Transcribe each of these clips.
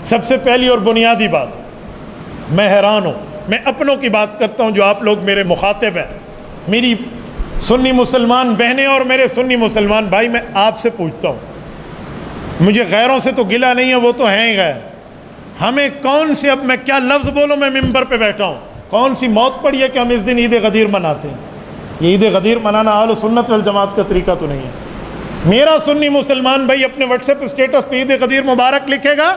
سب سے پہلی اور بنیادی بات، میں حیران ہوں، میں اپنوں کی بات کرتا ہوں جو آپ لوگ میرے مخاطب ہیں، میری سنی مسلمان بہنیں اور میرے سنی مسلمان بھائی، میں آپ سے پوچھتا ہوں، مجھے غیروں سے تو گلہ نہیں ہے، وہ تو ہیں ہی غیر، ہمیں کون سے، اب میں کیا لفظ بولوں، میں ممبر پہ بیٹھا ہوں، کون سی موت پڑی ہے کہ ہم اس دن عید غدیر مناتے ہیں؟ یہ عید غدیر منانا اہل سنت والجماعت کا طریقہ تو نہیں ہے۔ میرا سنی مسلمان بھائی اپنے واٹس ایپ اسٹیٹس پہ عید غدیر مبارک لکھے گا،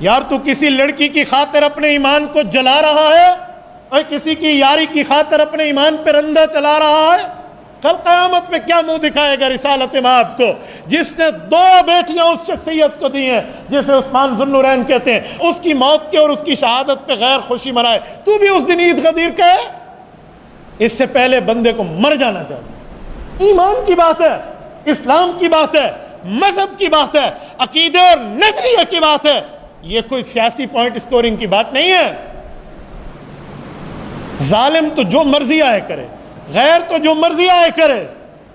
یار تو کسی لڑکی کی خاطر اپنے ایمان کو جلا رہا ہے اور کسی کی یاری کی خاطر اپنے ایمان پہ رندہ چلا رہا ہے، کل قیامت میں کیا منہ دکھائے گا رسالت مآب کو، جس نے 2 بیٹیاں اس شخصیت کو دی ہیں جسے عثمان ذو النورین کہتے ہیں، اس کی موت کے اور اس کی شہادت پہ غیر خوشی منائے، تو بھی اس دن عید غدیر کہے؟ اس سے پہلے بندے کو مر جانا چاہیے۔ ایمان کی بات ہے، اسلام کی بات ہے، مذہب کی بات ہے، عقیدے اور نظریے کی بات ہے، یہ کوئی سیاسی پوائنٹ سکورنگ کی بات نہیں ہے۔ ظالم تو جو مرضی آئے کرے، غیر تو جو مرضی آئے کرے۔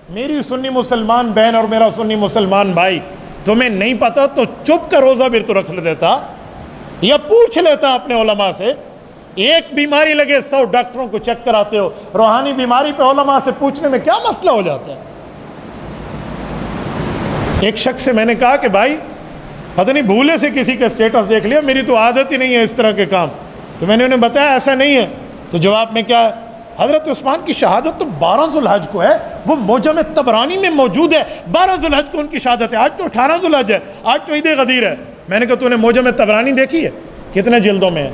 میری سنی مسلمان بہن اور میرا سنی مسلمان بھائی، تمہیں نہیں پتا تو چپ کا روزہ بھی تو رکھ لیتا یا پوچھ لیتا اپنے علماء سے۔ ایک بیماری لگے 100 ڈاکٹروں کو چیک کراتے ہو، روحانی بیماری پہ علماء سے پوچھنے میں کیا مسئلہ ہو جاتا ہے؟ ایک شخص سے میں نے کہا کہ بھائی پتہ نہیں بھولے سے کسی کا اسٹیٹس دیکھ لیا، میری تو عادت ہی نہیں ہے اس طرح کے کام، تو میں نے انہیں بتایا ایسا نہیں ہے، تو جواب میں کیا ہے، حضرت عثمان کی شہادت تو 12 ذوالحج کو ہے، وہ معجم طبرانی میں موجود ہے، 12 ذوالحج کو ان کی شہادت ہے، آج تو 18 ذوالحج ہے، آج تو عید غدیر ہے۔ میں نے کہا تو نے معجم طبرانی دیکھی ہے؟ کتنے جلدوں میں ہے؟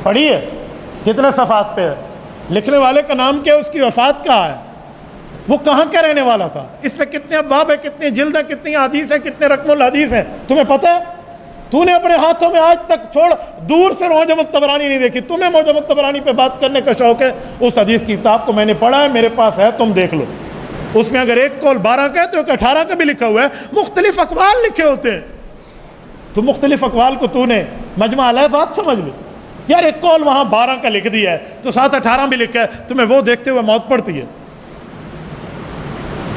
پڑھی ہے؟ کتنے صفحات پہ ہے؟ لکھنے والے کا نام کیا ہے؟ اس کی وفات کہاں ہے؟ وہ کہاں کا رہنے والا تھا؟ اس میں کتنے ابواب ہیں، کتنے جلد ہیں، کتنی حدیث ہیں، کتنے رقم الحدیث ہیں، تمہیں پتہ ہے؟ تو نے اپنے ہاتھوں میں آج تک چھوڑ دور سے معجم الطبرانی نہیں دیکھی، تمہیں معجم الطبرانی پہ بات کرنے کا شوق ہے۔ اس حدیث کی کتاب کو میں نے پڑھا ہے، میرے پاس ہے، تم دیکھ لو، اس میں اگر ایک قول 12 کا ہے تو ایک 18 کا بھی لکھا ہوا ہے، مختلف اقوال لکھے ہوتے ہیں۔ تو مختلف اقوال کو تو نے مجمع علیہ بات سمجھ لی، یار ایک قول وہاں 12 کا لکھ دیا ہے تو ساتھ 18 بھی لکھا ہے، تمہیں وہ دیکھتے ہوئے موت پڑتی ہے۔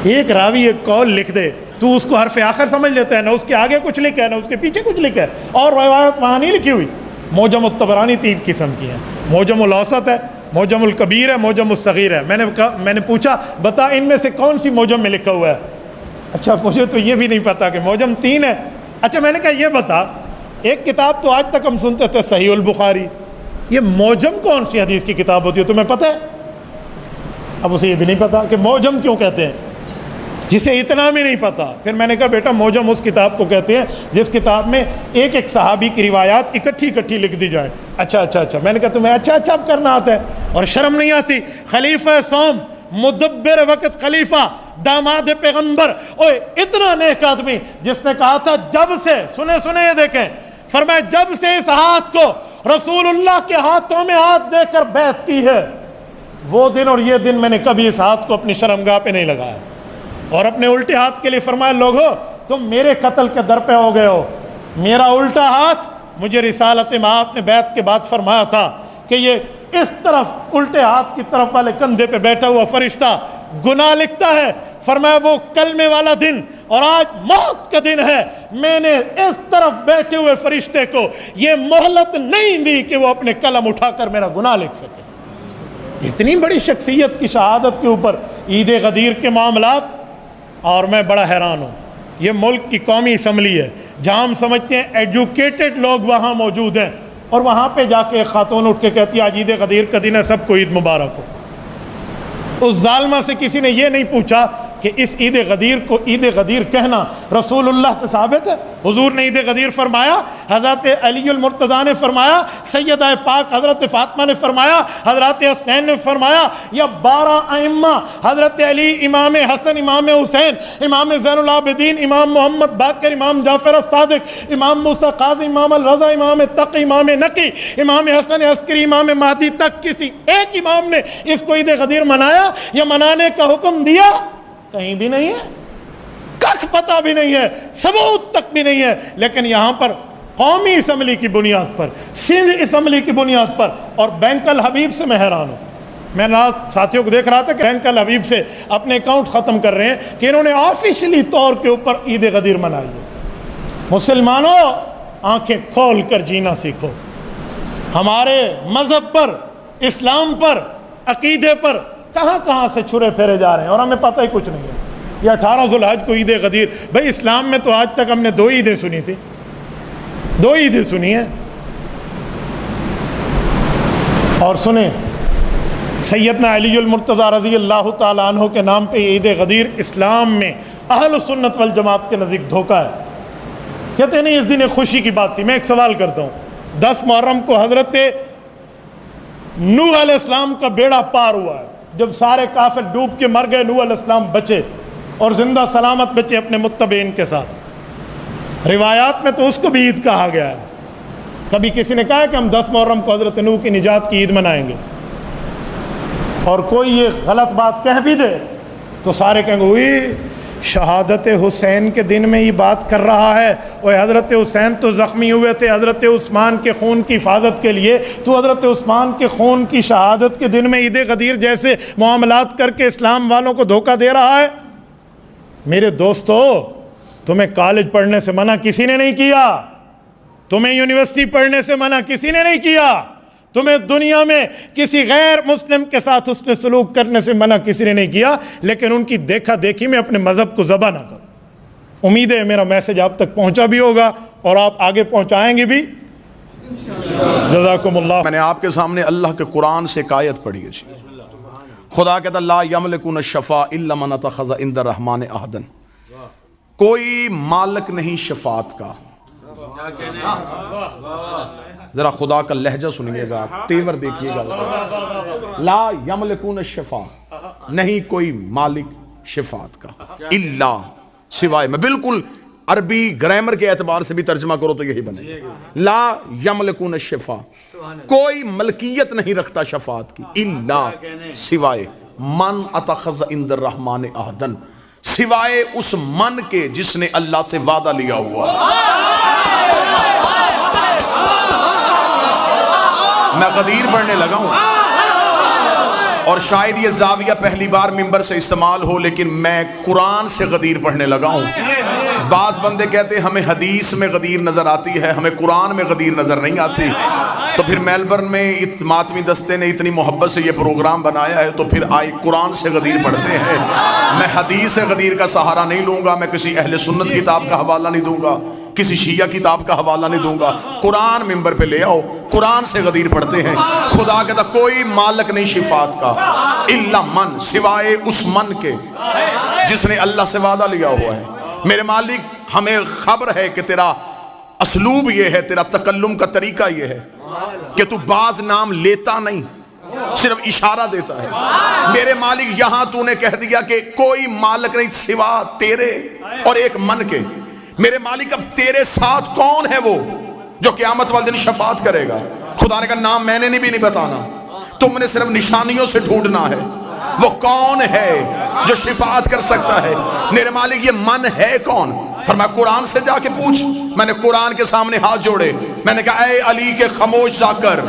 ایک راوی ایک قول لکھ دے تو اس کو حرف آخر سمجھ لیتا ہے، نہ اس کے آگے کچھ لکھا ہے نہ اس کے پیچھے کچھ لکھا ہے، اور روایت وہاں نہیں لکھی ہوئی۔ معجم الطبرانی 3 قسم کی ہیں، معجم الاوسط ہے، معجم الکبیر ہے، معجم الصغیر ہے۔ میں نے پوچھا بتا ان میں سے کون سی معجم میں لکھا ہوا ہے؟ اچھا مجھے تو یہ بھی نہیں پتا کہ معجم 3 ہے۔ اچھا میں نے کہا یہ بتا، ایک کتاب تو آج تک ہم سنتے تھے صحیح البخاری، یہ معجم کون سی حدیث کی کتاب ہوتی ہے تمہیں پتہ ہے؟ اب اسے یہ بھی نہیں پتا کہ معجم کیوں کہتے ہیں، جسے اتنا بھی نہیں پتا۔ پھر میں نے کہا بیٹا معجم اس کتاب کو کہتے ہیں جس کتاب میں ایک ایک صحابی کی روایات اکٹھی لکھ دی جائے۔ اچھا میں نے کہا تمہیں اچھا اب کرنا آتا ہے اور شرم نہیں آتی؟ خلیفہ سوم، مدبر وقت خلیفہ، داماد پیغمبر، اوے اتنا نیک آدمی جس نے کہا تھا جب سے، سنے یہ دیکھیں، فرمایا جب سے اس ہاتھ کو رسول اللہ کے ہاتھوں میں ہاتھ دے کر بیعت کی ہے، وہ دن اور یہ دن میں نے کبھی اس ہاتھ کو اپنی شرمگاہ پہ نہیں لگایا۔ اور اپنے الٹے ہاتھ کے لیے فرمایا لوگو تم میرے قتل کے در پہ ہو گئے ہو، میرا الٹا ہاتھ، مجھے رسالت مآب نے بیعت کے بعد فرمایا تھا کہ یہ اس طرف الٹے ہاتھ کی طرف والے کندھے پہ بیٹھا ہوا فرشتہ گناہ لکھتا ہے، فرمایا وہ کلمے والا دن اور آج موت کا دن ہے، میں نے اس طرف بیٹھے ہوئے فرشتے کو یہ مہلت نہیں دی کہ وہ اپنے قلم اٹھا کر میرا گناہ لکھ سکے۔ اتنی بڑی شخصیت کی شہادت کے اوپر عید غدیر کے معاملات، اور میں بڑا حیران ہوں، یہ ملک کی قومی اسمبلی ہے جہاں ہم سمجھتے ہیں ایجوکیٹڈ لوگ وہاں موجود ہیں، اور وہاں پہ جا کے ایک خاتون اٹھ کے کہتی ہے آج عید غدیر کا دن ہے، سب کو عید مبارک ہو۔ اس ظالمہ سے کسی نے یہ نہیں پوچھا کہ اس عید غدیر کو عید غدیر کہنا رسول اللہ سے ثابت ہے؟ حضور نے عید غدیر فرمایا، حضرت علی المرتضیٰ نے فرمایا، سیدہ پاک حضرت فاطمہ نے فرمایا، حضرت حسنین نے فرمایا، یا 12 ائمہ حضرت علی، امام حسن، امام حسین، امام زین العابدین، امام محمد باقر، امام جعفر الصادق، امام موسیٰ قاضی، امام الرضا، امام تقی، امام نقی، امام حسن عسکری، امام مہدی تک کسی ایک امام نے اس کو عید غدیر منایا یا منانے کا حکم دیا؟ کہیں بھی نہیں ہے، کخ پتہ بھی نہیں ہے، ثبوت تک بھی نہیں ہے۔ لیکن یہاں پر قومی اسمبلی کی بنیاد پر، سندھ اسمبلی کی بنیاد پر، اور بینک الحبیب سے میں حیران ہوں۔ میں رات ساتھیوں کو دیکھ رہا تھا کہ بینک الحبیب سے اپنے اکاؤنٹ ختم کر رہے ہیں کہ انہوں نے آفیشلی طور کے اوپر عید غدیر منائی ہے۔ مسلمانوں آنکھیں کھول کر جینا سیکھو. ہمارے مذہب پر، اسلام پر، عقیدے پر کہاں کہاں سے چھرے پھیرے جا رہے ہیں اور ہمیں پتہ ہی کچھ نہیں ہے. یہ 18 ذوالحج کو عید غدیر، بھائی اسلام میں تو آج تک ہم نے 2 عیدیں سنی تھی، 2 عیدیں سنی ہیں. اور سنیں، سیدنا علی المرتضیٰ رضی اللہ تعالیٰ عنہ کے نام پہ عید غدیر اسلام میں اہل سنت والجماعت کے نزدیک دھوکہ ہے. کہتے ہیں نہیں اس دن ایک خوشی کی بات تھی. میں ایک سوال کرتا ہوں، 10 محرم کو حضرت نوح علیہ السلام کا بیڑا پار ہوا ہے، جب سارے کافر ڈوب کے مر گئے، نوح علیہ السلام بچے اور زندہ سلامت بچے اپنے متبعین کے ساتھ. روایات میں تو اس کو بھی عید کہا گیا ہے. کبھی کسی نے کہا ہے کہ ہم 10 محرم کو حضرت نوح کی نجات کی عید منائیں گے؟ اور کوئی یہ غلط بات کہہ بھی دے تو سارے کہیں گے وہی شہادت حسین کے دن میں یہ بات کر رہا ہے، اور حضرت حسین تو زخمی ہوئے تھے حضرت عثمان کے خون کی حفاظت کے لیے، تو حضرت عثمان کے خون کی شہادت کے دن میں عید غدیر جیسے معاملات کر کے اسلام والوں کو دھوکہ دے رہا ہے. میرے دوستو، تمہیں کالج پڑھنے سے منع کسی نے نہیں کیا، تمہیں یونیورسٹی پڑھنے سے منع کسی نے نہیں کیا، تمہیں دنیا میں کسی غیر مسلم کے ساتھ حسن سلوک کرنے سے منع کسی نے نہیں کیا، لیکن ان کی دیکھا دیکھی میں اپنے مذہب کو ذبح نہ کرو. امید ہے میرا میسج آپ تک پہنچا بھی ہوگا اور آپ آگے پہنچائیں گے بھی. جزاکم اللہ. میں نے آپ کے سامنے اللہ کے قرآن سے ایک آیت پڑھی ہے. خدا کہتا لا یملکون الشفاء الا من اتخذ عند الرحمن عہدا. کوئی مالک نہیں شفاعت کا. ذرا خدا کا لہجہ سنیے گا، تیور دیکھیے گا. لا یملکون الشفاء، نہیں کوئی مالک شفاعت کا، الا سوائے. میں بالکل عربی گرامر کے اعتبار سے بھی ترجمہ کرو تو یہی بنے. لا یملکون الشفاء، کوئی ملکیت نہیں رکھتا شفاعت کی، الا سوائے من اتخذ عند الرحمن عہدا، سوائے اس من کے جس نے اللہ سے وعدہ لیا ہوا. میں غدیر پڑھنے لگا ہوں اور شاید یہ زاویہ پہلی بار ممبر سے استعمال ہو، لیکن میں قرآن سے غدیر پڑھنے لگا ہوں. بعض بندے کہتے ہیں ہمیں حدیث میں غدیر نظر آتی ہے، ہمیں قرآن میں غدیر نظر نہیں آتی. تو پھر میلبرن میں ماتمی دستے نے اتنی محبت سے یہ پروگرام بنایا ہے تو پھر آئی قرآن سے غدیر پڑھتے ہیں. میں حدیث سے غدیر کا سہارا نہیں لوں گا، میں کسی اہل سنت کتاب کا حوالہ نہیں دوں گا، کسی شیعہ کتاب کا حوالہ نہیں دوں گا. قرآن ممبر پہ لے آؤ، قرآن سے غدیر پڑھتے ہیں. خدا کہتا کوئی مالک نہیں شفاعت کا الا من، سوائے اس من کے جس نے اللہ سے وعدہ لیا ہوا ہے. میرے مالک ہمیں خبر ہے کہ تیرا اسلوب یہ ہے، تیرا تکلم کا طریقہ یہ ہے کہ تو بعض نام لیتا نہیں، صرف اشارہ دیتا ہے. میرے مالک یہاں تو نے کہہ دیا کہ کوئی مالک نہیں سوا تیرے اور ایک من کے. میرے مالک اب تیرے ساتھ کون ہے وہ جو قیامت والے دن شفاعت کرے گا؟ خدا نے کہا نام میں نے بھی نہیں بتانا، تم نے صرف نشانیوں سے ڈھونڈنا ہے. وہ کون ہے جو شفاعت کر سکتا ہے؟ میرے مالک یہ من ہے کون؟ فرمایا قرآن سے جا کے پوچھ. میں نے قرآن کے سامنے ہاتھ جوڑے، میں نے کہا اے علی کے خاموش جا کر،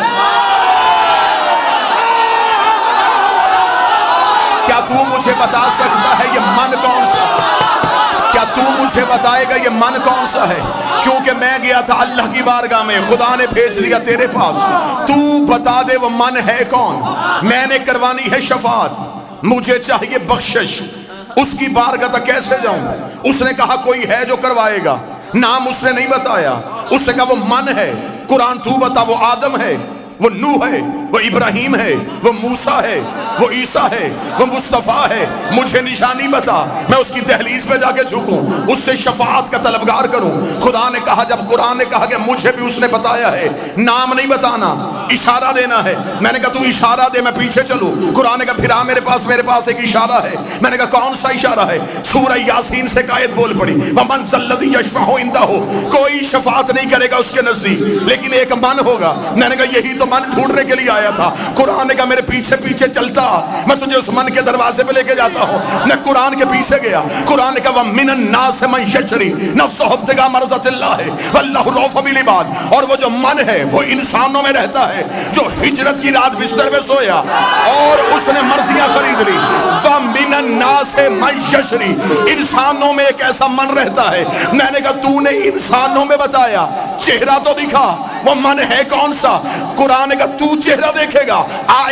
کیا تو مجھے بتا سکتا ہے یہ من کون سا؟ کیا تو مجھے بتائے گا یہ من کون سا ہے؟ کیونکہ میں گیا تھا اللہ کی بارگاہ میں، خدا نے بھیج دیا تیرے پاس. تو بتا دے وہ من ہے کون؟ میں نے کروانی ہے شفاعت، مجھے چاہیے بخشش. اس کی بارگاہ تک کیسے جاؤں؟ اس نے کہا کوئی ہے جو کروائے گا، نام اس نے نہیں بتایا. اس نے کہا وہ من ہے. قرآن تو بتا، وہ آدم ہے، وہ نوح ہے، وہ ابراہیم ہے، وہ موسیٰ ہے، وہ عیسیٰ ہے، وہ مصطفیٰ ہے. مجھے نشانی بتا، میں اس کی دہلیز پہ جا کے جھکوں، اس سے شفاعت کا طلبگار کروں. خدا نے کہا، جب قرآن نے کہا کہ مجھے بھی اس نے بتایا ہے، نام نہیں بتانا، اشارہ دینا ہے. میں نے کہا تو اشارہ دے، میں پیچھے چلوں. قرآن نے کہا پھر آ میرے پاس ایک اشارہ ہے. میں نے کہا کون سا اشارہ ہے؟ سورہ یاسین سے آیت بول پڑی، وَمَنْ ذَا الَّذِي يَشْفَعُ عِندَهُ، کوئی شفاعت نہیں کرے گا اس کے نزدیک لیکن ایک من ہوگا. میں نے کہا یہی تو من ڈھونڈنے کے لیے آیا آیا تھا. قرآن نے کہا میرے پیچھے پیچھے چلتا, میں تجھے اس من کے دروازے پہ لے کے جاتا ہوں. میں قرآن کے پیچھے گیا. قرآن نے کہا وَمِنَ النَّاسِ مَن يَشْرِي نَفْسَهُ ابْتِغَاءَ مَرْضَاتِ اللَّهِ وَاللَّهُ رَءُوفٌ بِالْعِبَادِ. اور وہ جو من ہے وہ انسانوں میں رہتا ہے جو ہجرت کی رات بستر میں سویا اور اس نے مرضیاں خرید لی. وَمِنَ النَّاسِ مَن يَشْرِي, انسانوں میں ایک ایسا من رہتا ہے. میں نے کہا تو نے انسانوں میں بتایا, چہرہ تو دکھا, وہ من ہے کون سا؟ قرآن نے کہا تو چہرہ دیکھے گا.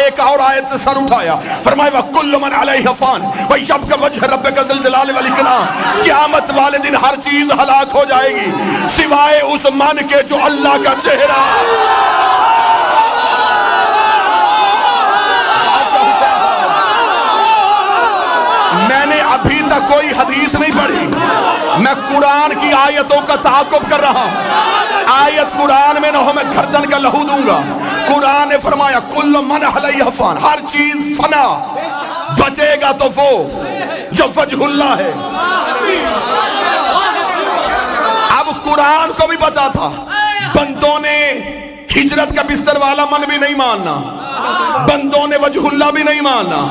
ایک اور آیت سے سر اٹھایا, فرمایا وَكُلُّ مَنْ عَلَيْهَا فَانٍ وَيَبْقَى وَجْهُ رَبِّكَ ذُو الْجَلَالِ وَالْإِكْرَامِ. قیامت والے دن ہر چیز ہلاک ہو جائے گی سوائے اس من کے جو اللہ کا چہرہ. میں نے ابھی تک کوئی حدیث نہیں پڑھی, میں قرآن کی آیتوں کا تعاقب کر رہا ہوں. آیت قرآن میں نہ ہو میں گردن کا لہو دوں گا. قرآن نے فرمایا کل من علیہ فان, ہر چیز فنا, بچے گا تو وہ جو وجہ اللہ ہے. اب قرآن کو بھی پتا تھا بندوں نے ہجرت کا بستر والا من بھی نہیں ماننا, بندوں نے وجہ اللہ بھی نہیں ماننا.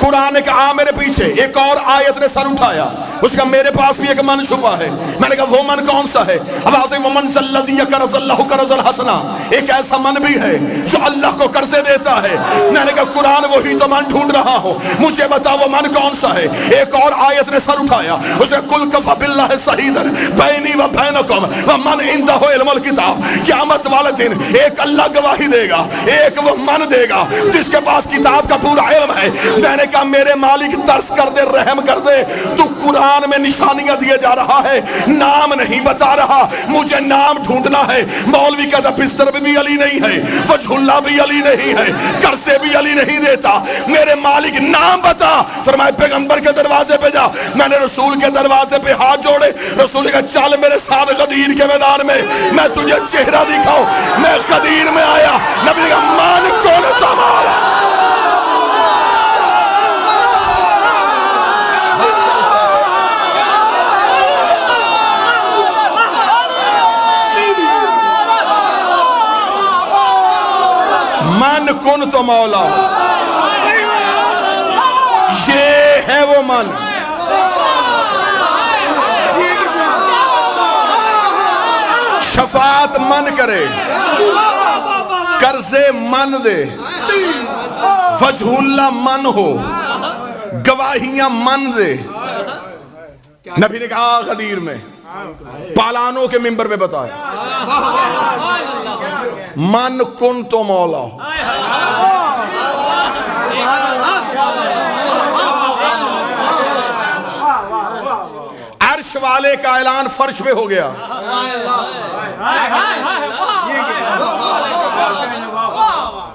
قرآن نے کہا میرے پیچھے. ایک اور آیت نے سر اٹھایا, اس کا میرے پاس بھی ایک من چھپا ہے. میں نے کہا وہ من کون سا ہے؟ آواز ومن الذی یقرض اللہ قرضا حسنا, ایک ایسا من بھی ہے جو اللہ کو قرضے دیتا ہے. میں نے کہا قرآن وہی تو من ڈھونڈ رہا ہوں, مجھے بتا وہ من کون سا ہے. ایک اور آیت نے سر اٹھایا, اس نے کل کفا باللہ شہیدا بینی و بینکم ومن عندہ علم الکتاب. قیامت والے دن ایک اللہ گواہی دے گا, ایک وہ من دے گا جس کے پاس کتاب کا پورا علم ہے. میں نے کہا میرے مالک ترس کر دے, رحم کر دے, تو قرآن میں نشانیاں دیے جا رہا ہے, نام نہیں بتا رہا, مجھے نام ڈھونڈنا ہے. مولوی کہتا بستر بھی علی نہیں ہے, وجہ اللہ بھی علی نہیں ہے, قرضے بھی علی نہیں دیتا. میرے مالک نام بتا. فرمائے پیغمبر کے دروازے پہ جا. میں نے رسول کے دروازے پہ ہاتھ جوڑے, رسول نے کہا چل میرے ساتھ غدیر کے میدان میں تجھے چہرہ دکھاؤں. میں غدیر میں آیا, نبی نے کہا مان کون تمہارا. من کن تو مولا, یہ ہے وہ من. شفاعت من کرے, قرضے من دے, وجہ اللہ من ہو, گواہیاں من دے. نبی نے کہا غدیر میں پالانوں کے منبر پہ بتایا من کن تو مولا. عرش والے کا اعلان فرش پہ ہو گیا.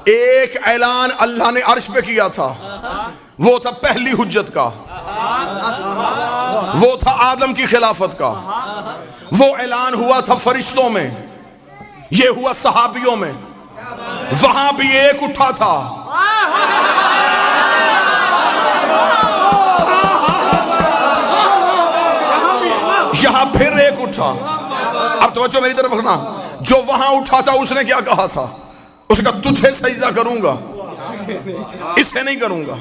ایک اعلان اللہ نے عرش پہ کیا تھا, وہ تھا پہلی حجت کا, وہ تھا آدم کی خلافت کا. وہ اعلان ہوا تھا فرشتوں میں, یہ ہوا صحابیوں میں. وہاں بھی ایک اٹھا تھا, یہاں پھر ایک اٹھا. اب توجہ میری طرف رکھنا, جو وہاں اٹھا تھا اس نے کیا کہا تھا؟ اس نے کہا تجھے سجدہ کروں گا, اسے نہیں کروں گا.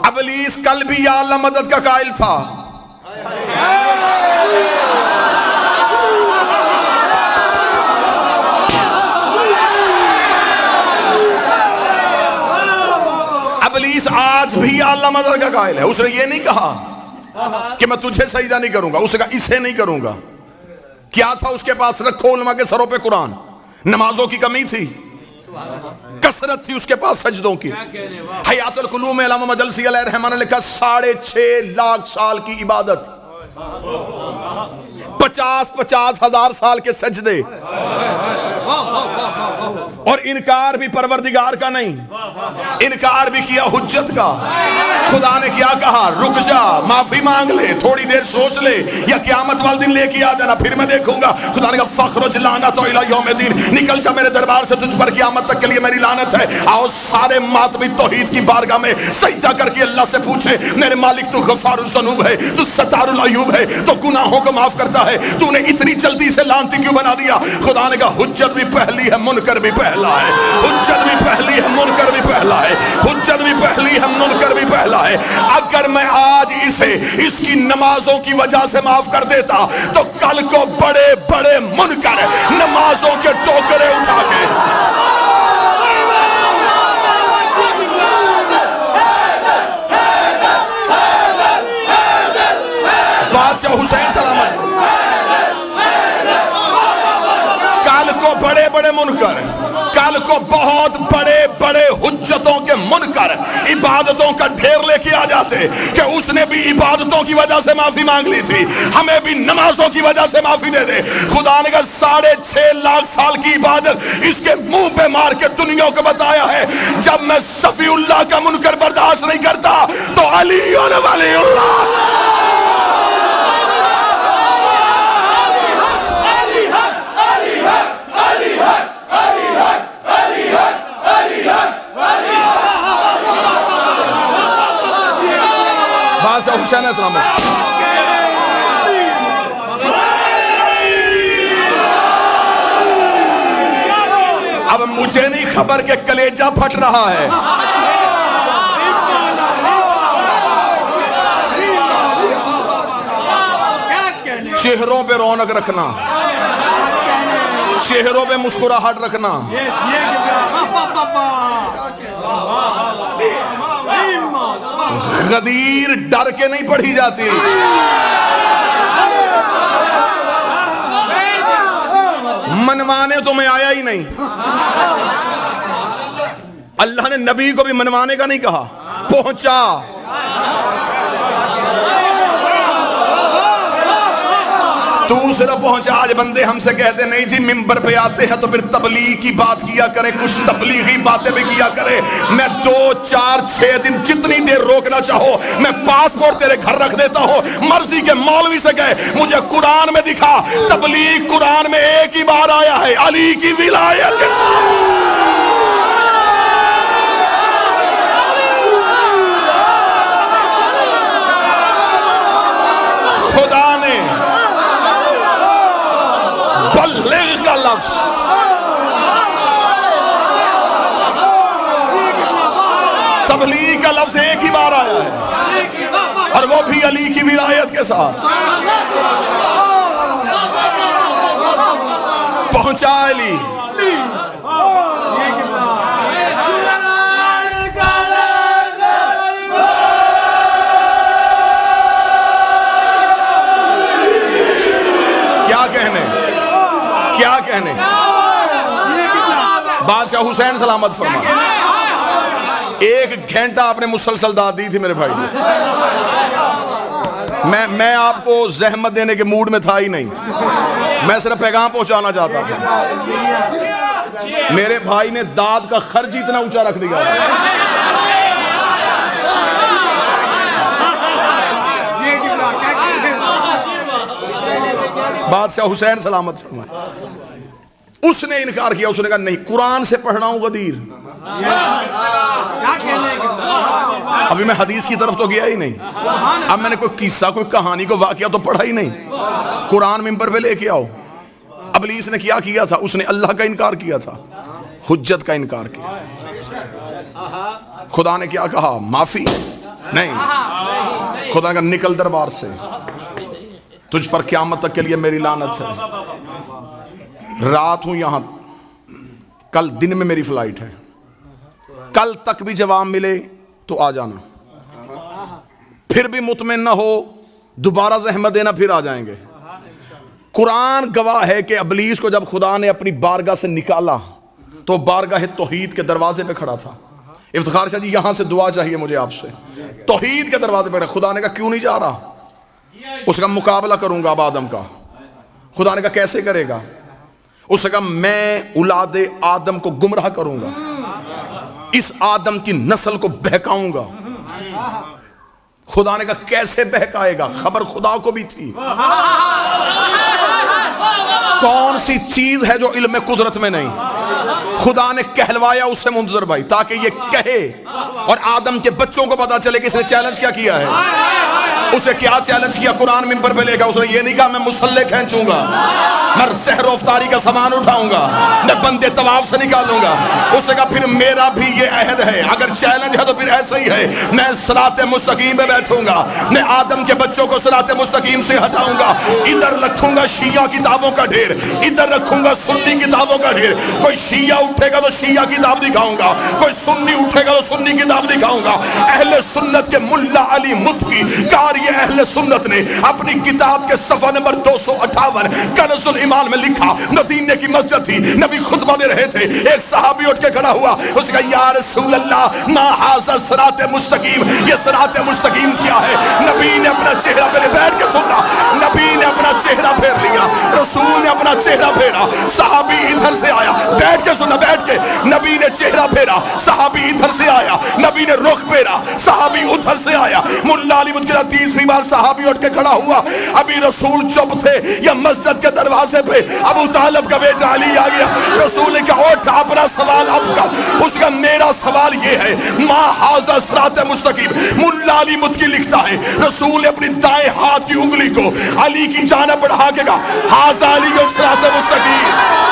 ابلیس کل بھی یا اللہ مدد کا قائل تھا. ابلیس آج بھی یا اللہ مدد کا قائل ہے. اس نے یہ نہیں کہا کہ میں تجھے سجدہ نہیں کروں گا, اس نے کہا اسے نہیں کروں گا. کیا تھا اس کے پاس؟ رکھو علماء کے سروں پہ قرآن. نمازوں کی کمی تھی, کثرت تھی اس کے پاس سجدوں کی. حیات القلوب میں علامہ مجلسی علیہ الرحمہ نے لکھا 6.5 لاکھ سال کی عبادت, 50 ہزار سال کے سجدے, اور انکار بھی پروردگار کا نہیں, انکار بھی کیا حجت کا. خدا نے کیا کہا؟ رک جا, معافی مانگ لے, تھوڑی دیر سوچ لے, یا قیامت والے دن لے کے آ جانا, پھر میں دیکھوں گا. خدا نے کہا فخرج لعنت الی یوم الدین, نکل جا میرے دربار سے, تجھ پر قیامت تک کے لیے میری لعنت ہے. آؤ سارے ماتمی توحید کی بارگاہ میں سجدہ کر کے اللہ سے پوچھے میرے مالک تو غفار الذنوب ہے, تو ستار العیوب ہے, تو گناہوں کو معاف کرتا ہے, تو نے اتنی جلدی سے لعنتی کیوں بنا دیا؟ خدا نے کہا حجت بھی پہلی ہے, منکر بھی پہلا. پہلا ہے، حجت بھی پہلی ہے، منکر بھی پہلا ہے، حجت بھی پہلی ہے، منکر بھی پہلا ہے۔ اگر میں آج اسے اس کی نمازوں کی وجہ سے معاف کر دیتا تو کل کو بڑے بڑے منکر نمازوں کے ٹوکرے اٹھا کے بادشاہ حسین سلامت، کل کو بڑے بڑے منکر، کل کو بہت بڑے بڑے حجتوں کے منکر عبادتوں کا ڈھیر لے کے آ جاتے کہ اس نے بھی عبادتوں کی وجہ سے معافی مانگ لی تھی، ہمیں بھی نمازوں کی وجہ سے معافی دے دے۔ خدا نے کہا 6.5 لاکھ سال کی عبادت اس کے منہ پہ مار کے دنیا کو بتایا ہے جب میں صفی اللہ کا منکر برداشت نہیں کرتا تو علی ولی اللہ۔ بادشاہ حسین السلام اب مجھے نہیں خبر کہ کلیجہ پھٹ رہا ہے، چہروں پہ رونق رکھنا، چہروں پہ مسکراہٹ رکھنا۔ غدیر ڈر کے نہیں پڑھی جاتی، منوانے تو میں آیا ہی نہیں۔ اللہ نے نبی کو بھی منوانے کا نہیں کہا، پہنچا۔ تو صرف پہنچا۔ آج بندے ہم سے کہتے نہیں جی ممبر پہ آتے ہیں تو پھر تبلیغ کی بات کیا کریں، کچھ تبلیغی باتیں بھی کیا کریں۔ میں 2 4 6 دن جتنی دیر روکنا چاہو میں پاسپورٹ تیرے گھر رکھ دیتا ہوں۔ مرضی کے مولوی سے کہے مجھے قرآن میں دکھا، تبلیغ قرآن میں ایک ہی بار آیا ہے علی کی ولایت کے ساتھ۔ خدا نے بلغ کا لفظ تبلیغ کا لفظ ایک ہی بار آیا ہے اور وہ بھی علی کی ولایت کے ساتھ۔ پہنچا علی۔ کیا کہنے؟ بادشاہ حسین سلامت فرما 1 گھنٹہ آپ نے مسلسل داد دی تھی میرے بھائی۔ میں آپ کو زحمت دینے کے موڈ میں تھا ہی نہیں، میں صرف پیغام پہنچانا چاہتا تھا۔ میرے بھائی نے داد کا خرچ اتنا اونچا رکھ دیا۔ بادشاہ حسین سلامت فرمائے۔ اس نے انکار کیا، اس نے کہا نہیں قرآن سے پڑھنا ہوں غدیر۔ ابھی میں حدیث کی طرف تو گیا ہی نہیں، اب میں نے کوئی قصہ کوئی کہانی کو واقعہ تو پڑھا ہی نہیں۔ قرآن ممبر پہ لے کے آؤ۔ ابلیس نے کیا تھا؟ اس نے اللہ کا انکار کیا تھا، حجت کا انکار کیا۔ خدا نے کیا کہا؟ معافی نہیں۔ خدا نے کہا نکل دربار سے، تجھ پر قیامت تک کے لیے میری لعنت ہے۔ رات ہوں یہاں، کل دن میں میری فلائٹ ہے، کل تک بھی جواب ملے تو آ جانا، پھر بھی مطمئن نہ ہو دوبارہ زحمت دینا پھر آ جائیں گے۔ قرآن گواہ ہے کہ ابلیس کو جب خدا نے اپنی بارگاہ سے نکالا تو بارگاہ توحید کے دروازے پہ کھڑا تھا۔ افتخار شاہ جی یہاں سے دعا چاہیے مجھے آپ سے، توحید کے دروازے پہ کھڑا۔ خدا نے کہا کیوں نہیں جا رہا؟ اس کا مقابلہ کروں گا اب آدم کا۔ خدا نے کہا کیسے کرے گا؟ اس نے کہا میں اولاد آدم کو گمراہ کروں گا، اس آدم کی نسل کو بہکاؤں گا۔ خدا نے کہا کیسے بہکائے گا؟ خبر خدا کو بھی تھی۔ کون سی چیز ہے جو علم قدرت میں نہیں؟ خدا نے کہلوایا اس سے منتظر بھائی تاکہ یہ کہے اور آدم کے بچوں کو پتا چلے کہ اس نے چیلنج کیا کیا ہے. اسے کیا چیلنج کیا؟ قرآن منبر پہ لے گا. اس نے یہ نہیں کہا میں مسلح کھینچوں گا, میں سحر و افطاری کا سامان اٹھاؤں گا, میں بندے طواف سے نکالوں گا. اس نے کہا پھر میرا بھی یہ عہد ہے, اگر چیلنج ہے تو پھر ایسا ہی ہے, میں صراط مستقیم پہ بیٹھوں گا, میں آدم کے بچوں کو صراط مستقیم سے ہٹاؤں گا. ادھر رکھوں گا شیعہ کتابوں کا ڈھیر, ادھر رکھوں گا سنی کتابوں کا ڈھیر. کوئی شیعہ اٹھے گا تو شیعہ کتاب دکھاؤں گا, کوئی سنی اٹھے گا تو سنی کتاب دکھاؤں گا. اہل سنت کے ملا علی متقی قاری اہل سنت نے اپنی کتاب کے صفحہ نمبر 258 کنز الایمان میں لکھا, مدینے کی مسجد تھی, نبی خطبہ دے رہے تھے, ایک صحابی اٹھ کے کھڑا ہوا, اس نے کہا یا رسول اللہ ما ھذا صراط مستقیم, یہ صراط مستقیم کیا ہے؟ نبی نے اپنا چہرہ پھر بیٹھ کے سننا, نبی نے اپنا چہرہ پھیر لیا, رسول نے اپنا چہرہ پھیرا, صحابی ادھر سے آیا, بیٹھ کے سننا, بیٹھ کے, نبی نے چہرہ پھیرا, صحابی ادھر سے آیا, نبی نے رخ پھیرا, صحابی ادھر سے آیا. ملا علی متقی تیسری بار صحابی اٹھ کے کھڑا ہوا, ابھی رسول چپ تھے, یا مسجد کے دروازے پہ ابو طالب کا بیٹا علی آ گیا. رسول نے کہا اٹھ اپنا سوال اب کر. اس کا میرا سوال یہ ہے ما ھذا صراط مستقیم. ملا علی متقی لکھتا ہے رسول نے اپنی دائیں ہاتھ کی انگلی کو علی کی جانب بڑھا کے کہا ھذا علی صراط مستقیم.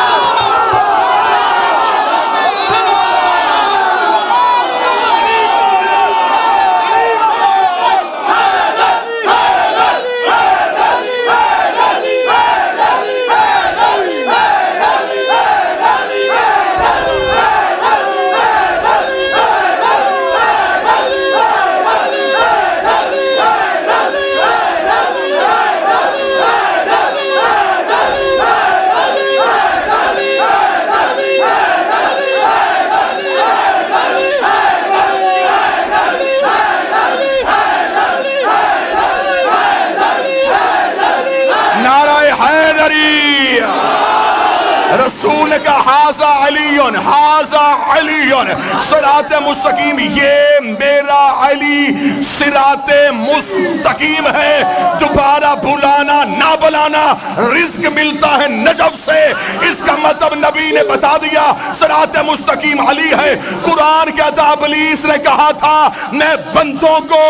رسول نے کہا ھذا علیٌ ھذا علیٌ صراط مستقیم, یہ میرا علی صراط مستقیم ہے, دوبارہ بلانا نہ بلانا, رزق ملتا ہے نجف سے. اس کا مطلب نبی نے بتا دیا صراط مستقیم علی ہے. قرآن کہتا ابلیس نے کہا تھا میں بندوں کو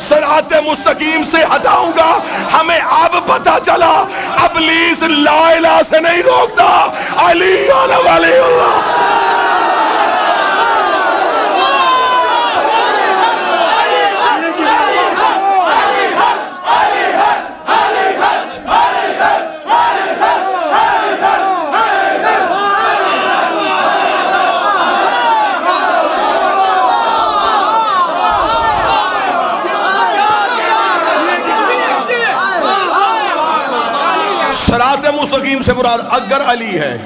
صراط مستقیم سے ہٹاؤں گا. ہمیں اب پتا چلا ابلیس لا الہ سے نہیں روکتا, علی ولی اللہ. صراط مستقیم سے مراد اگر علی ہے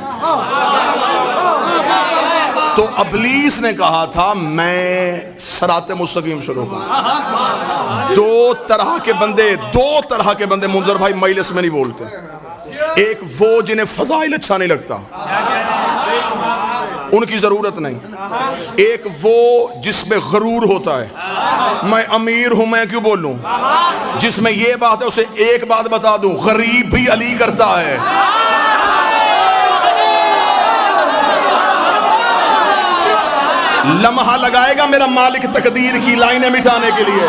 تو ابلیس نے کہا تھا میں صراط مستقیم سے روکوں. دو طرح کے بندے منظر بھائی مجلس میں نہیں بولتے. ایک وہ جنہیں فضائل اچھا نہیں لگتا, ان کی ضرورت نہیں. ایک وہ جس میں غرور ہوتا ہے, میں امیر ہوں میں کیوں بولوں, جس میں یہ بات ہے. اسے ایک بات بتا دوں, غریب بھی علی کرتا ہے. لمحہ لگائے گا میرا مالک تقدیر کی لائنیں مٹانے کے لیے.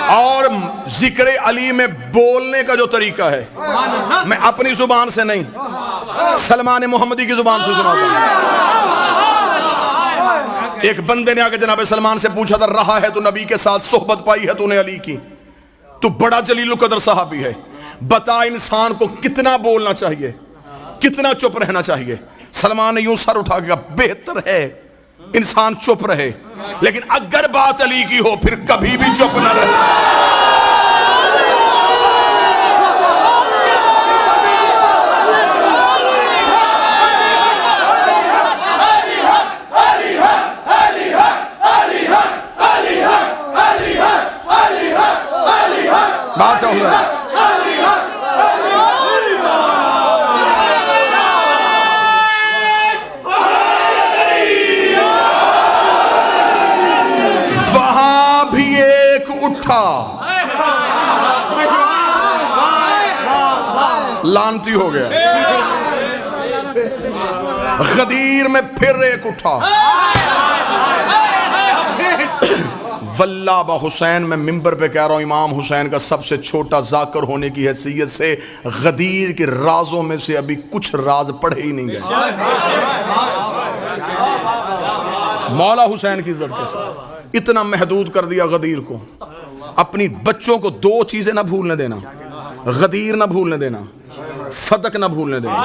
اور ذکر علی میں بولنے کا جو طریقہ ہے, میں اپنی زبان سے نہیں, سلمان محمدی کی زبان سے سناتا ہوں. ایک بندے نے آگے جناب سلمان سے پوچھا تھا رہا ہے تو نبی کے ساتھ صحبت پائی ہے تو نے علی کی, تو بڑا جلیل القدر صحابی ہے, بتا انسان کو کتنا بولنا چاہیے, کتنا چپ رہنا چاہیے. سلمان نے یوں سر اٹھا کے کہا بہتر ہے انسان چپ رہے, لیکن اگر بات علی کی ہو پھر کبھی بھی چپ نہ رہے. وہاں بھی ایک اٹھا, لانتی ہو گیا. غدیر میں پھر ایک اٹھا. واللہ با حسین میں ممبر پہ کہہ رہا ہوں، امام حسین کا سب سے چھوٹا ذاکر ہونے کی حیثیت سے غدیر کے رازوں میں سے ابھی کچھ راز پڑھے ہی نہیں گئے. مولا حسین کی عزت کے ساتھ اتنا محدود کر دیا غدیر کو. اپنی بچوں کو دو چیزیں نہ بھولنے دینا، غدیر نہ بھولنے دینا، فتق نہ بھولنے دینا.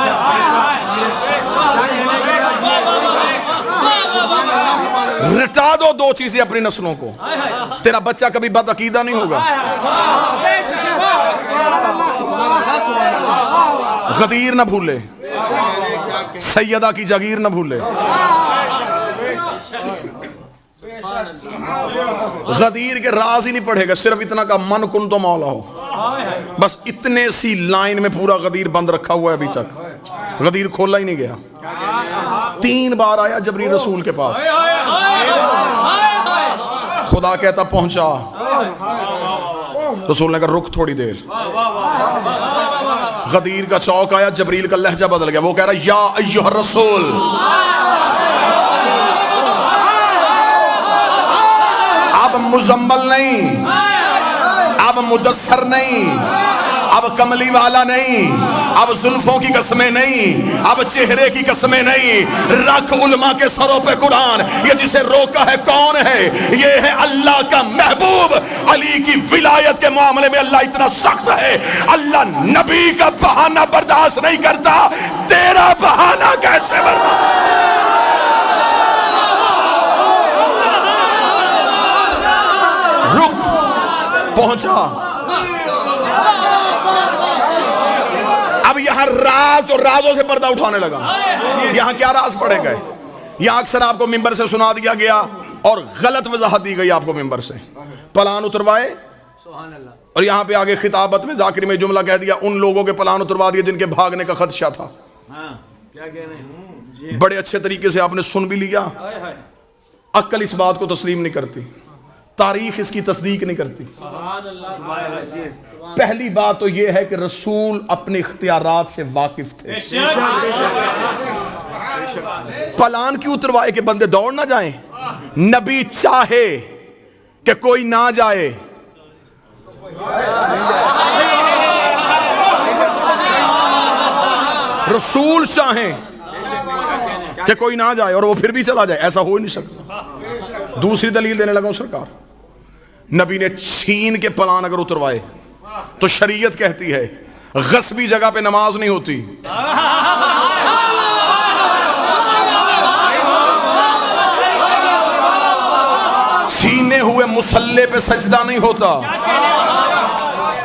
رٹا دو دو چیزیں اپنی نسلوں کو، تیرا بچہ کبھی بد عقیدہ نہیں ہوگا. غدیر نہ بھولے، سیدہ کی جاگیر نہ بھولے. غدیر کے راز ہی نہیں پڑھے گا، صرف اتنا کا من کن تو مولا ہو. بس اتنے سی لائن میں پورا غدیر بند رکھا ہوا ہے ابھی تک، غدیر کھولا ہی نہیں گیا. 3 بار آیا جبریل رسول کے پاس، خدا کہتا پہنچا، رسول نے کہا رک تھوڑی دیر. غدیر کا چوک آیا، جبریل کا لہجہ بدل گیا، وہ کہہ رہا یا ایھا الرسول. اب مزمل نہیں، اب مدثر نہیں، اب کملی والا نہیں، اب زلفوں کی قسمیں نہیں، اب چہرے کی قسمیں نہیں. رکھ علماء کے سروں پہ قرآن. یہ جسے روکا ہے کون ہے؟ یہ ہے اللہ کا محبوب. علی کی ولایت کے معاملے میں اللہ اتنا سخت ہے، اللہ نبی کا بہانہ برداشت نہیں کرتا. تیرا بہانہ کیسے برداشت؟ رک، پہنچا. اب یہاں راز اور رازوں سے پردہ اٹھانے لگا. یہاں کیا راز پڑے گئے؟ یہاں اکثر آپ کو ممبر سے سنا دیا گیا اور غلط وضاحت دی گئی آپ کو ممبر سے. پلان اتروائے اور یہاں پہ آگے خطابت میں ذاکری میں جملہ کہہ دیا ان لوگوں کے پلان اتروا دیے جن کے بھاگنے کا خدشہ تھا. بڑے اچھے طریقے سے آپ نے سن بھی لیا. عقل اس بات کو تسلیم نہیں کرتی، تاریخ اس کی تصدیق نہیں کرتی. پہلی بات تو یہ ہے کہ رسول اپنے اختیارات سے واقف تھے. پلان کیوں اتروائے کہ بندے دوڑ نہ جائیں؟ نبی چاہے کہ کوئی نہ جائے، رسول چاہیں کہ کوئی نہ جائے اور وہ پھر بھی چلا جائے، ایسا ہو ہی نہیں سکتا. دوسری دلیل دینے لگا ہوں سرکار، نبی نے چھین کے پلان اگر اتروائے تو شریعت کہتی ہے غصبی جگہ پہ نماز نہیں ہوتی. چھینے ہوئے مسلح پہ سجدہ نہیں ہوتا.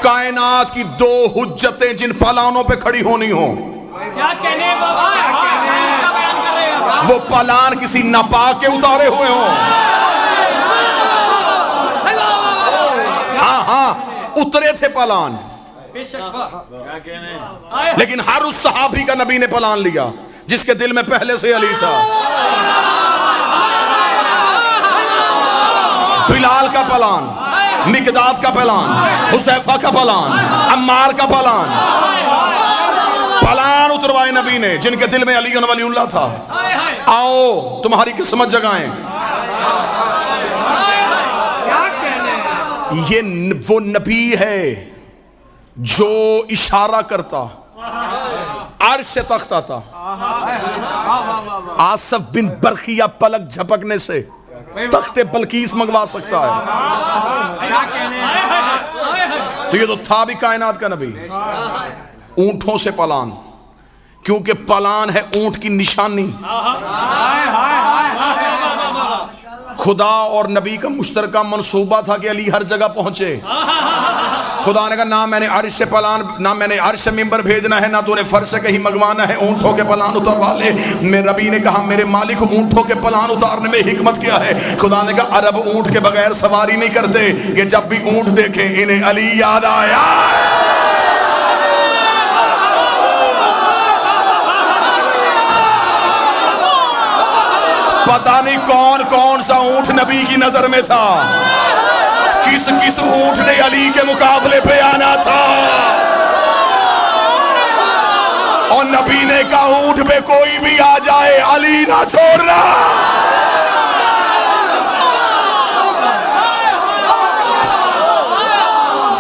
کائنات کی 2 حجتیں جن پلانوں پہ کھڑی ہونی ہوں، وہ پلان کسی ناپاک کے اتارے ہوئے ہوں. ہاں اترے تھے پلان، لیکن ہر اس صحابی کا نبی نے پلان لیا جس کے دل میں پہلے سے علی تھا. بلال کا پلان، مقداد کا پلان، حذیفہ کا پلان، عمار کا پلان. پلان اتروائے نبی نے جن کے دل میں علی ولی اللہ تھا. آؤ تمہاری قسمت جگائیں. یہ وہ نبی ہے جو اشارہ کرتا عرش سے تخت آتا. آصف بن برقیہ پلک جھپکنے سے تخت بلقیس منگوا سکتا ہے. تو یہ تو تھا بھی کائنات کا نبی. اونٹوں سے پلان، کیونکہ پلان ہے اونٹ کی نشانی. خدا اور نبی کا مشترکہ منصوبہ تھا کہ علی ہر جگہ پہنچے. خدا نے کہا نہ میں نے عرش سے پلان، نہ میں نے عرش سے ممبر بھیجنا ہے، نہ تو نے فرش سے کہیں منگوانا ہے. اونٹوں کے پلان اتروا لے. میرے نبی نے کہا میرے مالک اونٹوں کے پلان اتارنے میں حکمت کیا ہے؟ خدا نے کہا عرب اونٹ کے بغیر سواری نہیں کرتے، کہ جب بھی اونٹ دیکھیں انہیں علی یاد آیا. پتہ نہیں کون کون سا اونٹ نبی کی نظر میں تھا، کس کس اونٹ نے علی کے مقابلے پہ آنا تھا. اور نبی نے کا اونٹ پہ کوئی بھی آ جائے علی نہ چھوڑنا.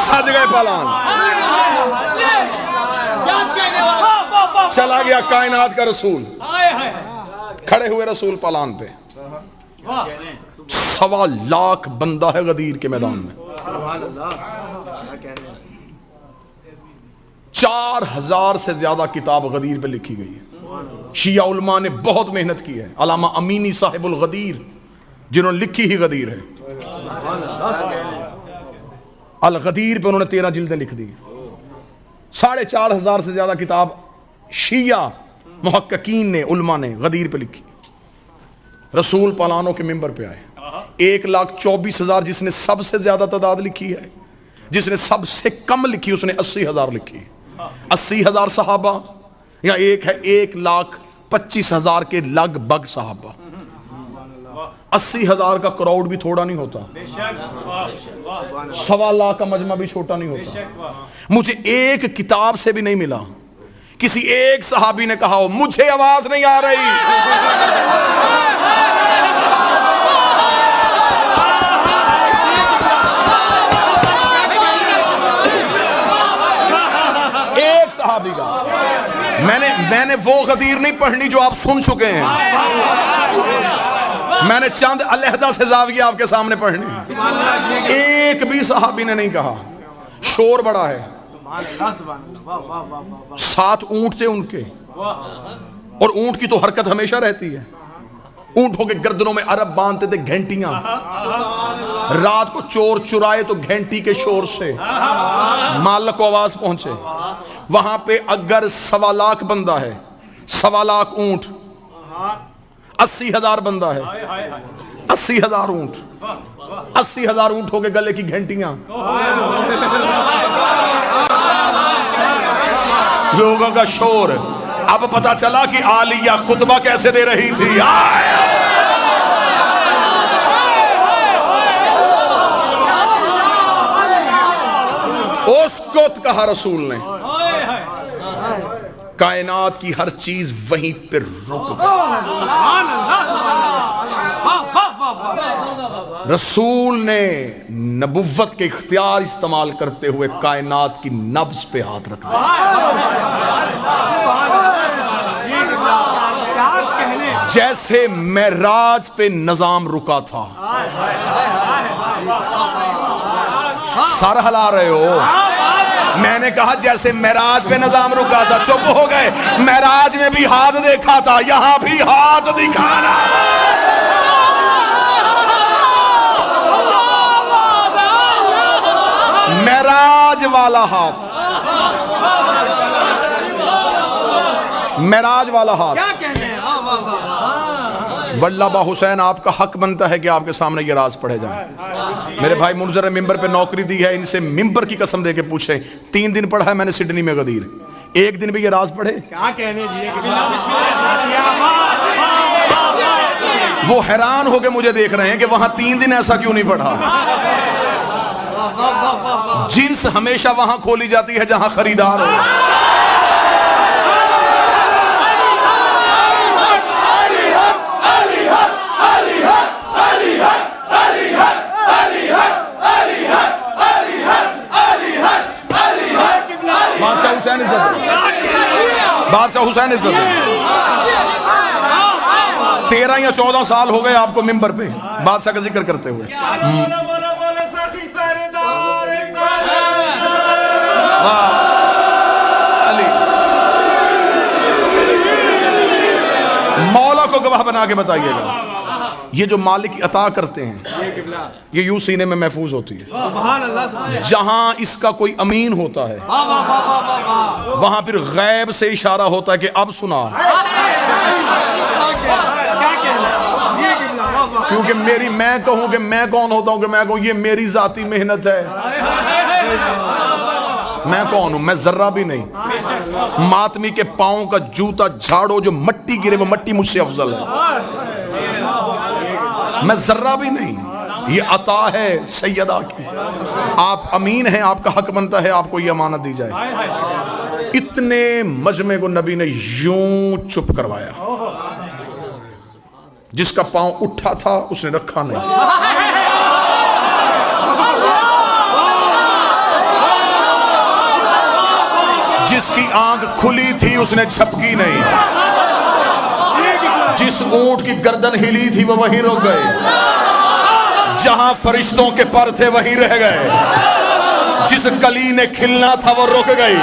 سج گئے پالان. چلا گیا کائنات کا رسول, کھڑے ہوئے رسول پالان پہ. 1.25 لاکھ بندہ ہے غدیر کے میدان میں. 4000 سے زیادہ کتاب غدیر پہ لکھی گئی. شیعہ علماء نے بہت محنت کی ہے. علامہ امینی صاحب الغدیر جنہوں نے لکھی ہی غدیر ہے, الغدیر پہ انہوں نے 13 جلدیں لکھ دی. 4,500 سے زیادہ کتاب شیعہ محققین نے, علماء نے غدیر پہ لکھی. رسول پالانوں کے ممبر پہ آئے. 1,24,000 جس نے سب سے زیادہ تعداد لکھی ہے. جس نے سب سے کم لکھی اس نے 80,000 لکھی. 80,000 صحابہ یا ایک ہے 1,25,000 کے لگ بگ صحابہ. 80,000 کا کراؤڈ بھی تھوڑا نہیں ہوتا. 1.25 لاکھ کا مجمع بھی چھوٹا نہیں ہوتا. مجھے ایک کتاب سے بھی نہیں ملا کسی ایک صحابی نے کہا ہو مجھے آواز نہیں آ رہی. ایک صحابی کا. میں نے وہ غدیر نہیں پڑھنی جو آپ سن چکے ہیں. میں نے چند علیحدہ سے زاویہ آپ کے سامنے پڑھنی. ایک بھی صحابی نے نہیں کہا. شور بڑا ہے. 7 اونٹ تھے ان کے, اور اونٹ کی تو حرکت ہمیشہ رہتی ہے. اونٹوں کے گردنوں میں عرب باندھتے تھے گھنٹیاں. رات کو چور چرائے تو گھنٹی کے شور سے مالک کو آواز پہنچے. وہاں پہ اگر 1.25 لاکھ بندہ ہے, 1.25 لاکھ اونٹ, 80,000 بندہ ہے, 80,000 اونٹ, 80,000 اونٹوں کے گلے کی گھنٹیاں. لوگوں کا شور. اب پتا چلا کہ عالیہ خطبہ کیسے دے رہی تھی. اسکت کہا رسول نے. کائنات کی ہر چیز وہیں پہ رک گئی. رسول نے نبوت کے اختیار استعمال کرتے ہوئے کائنات کی نبض پہ ہاتھ رکھ دیا. جیسے معراج پہ نظام رکا تھا. سر ہلا رہے ہو. میں نے کہا جیسے معراج پہ نظام رکا تھا. چپ ہو گئے. معراج میں بھی ہاتھ دیکھا تھا, یہاں بھی ہاتھ دکھانا. معراج والا ہاتھ, معراج والا ہاتھ. واللہ با حسین آپ کا حق بنتا ہے کہ آپ کے سامنے یہ راز پڑھے جائیں. میرے بھائی منظر ممبر پہ نوکری دی ہے, ان سے ممبر کی قسم دے کے پوچھیں 3 دن پڑھا ہے میں نے سڈنی میں غدیر, 1 دن بھی یہ راز پڑھے؟ وہ حیران ہو کے مجھے دیکھ رہے ہیں کہ وہاں 3 دن ایسا کیوں نہیں پڑھا. جنس ہمیشہ وہاں کھولی جاتی ہے جہاں خریدار ہو. بادشاہ حسین عزت 13 یا 14 سال ہو گئے آپ کو ممبر پہ بادشاہ کا ذکر کرتے ہوئے. مولا کو گواہ بنا کے بتائیے گا, یہ جو مالک عطا کرتے ہیں یہ یوں سینے میں محفوظ ہوتی ہے. جہاں اس کا کوئی امین ہوتا ہے وہاں پھر غیب سے اشارہ ہوتا ہے کہ اب سنا. کیونکہ میں کہوں کہ میں کون ہوتا ہوں کہ میں کہوں یہ میری ذاتی محنت ہے. میں کون ہوں؟ میں ذرہ بھی نہیں. ماتمی کے پاؤں کا جوتا جھاڑو, جو مٹی گرے وہ مٹی مجھ سے افضل ہے. میں ذرہ بھی نہیں. یہ عطا ہے سیدہ کی. آپ امین ہیں, آپ کا حق بنتا ہے آپ کو یہ امانت دی جائے. اتنے مجمع کو نبی نے یوں چپ کروایا، جس کا پاؤں اٹھا تھا اس نے رکھا نہیں، جس کی آنکھ کھلی تھی اس نے جھپکی نہیں، جس اونٹ کی گردن ہلی تھی وہ وہیں رک گئے، جہاں فرشتوں کے پر تھے وہیں رہ گئے، جس کلی نے کھلنا تھا وہ رک گئی،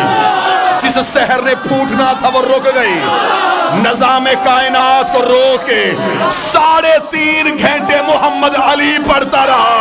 جس سحر نے پھوٹنا تھا وہ رک گئی، نظام کائنات کو روک کے 3.5 گھنٹے محمد علی پڑھتا رہا۔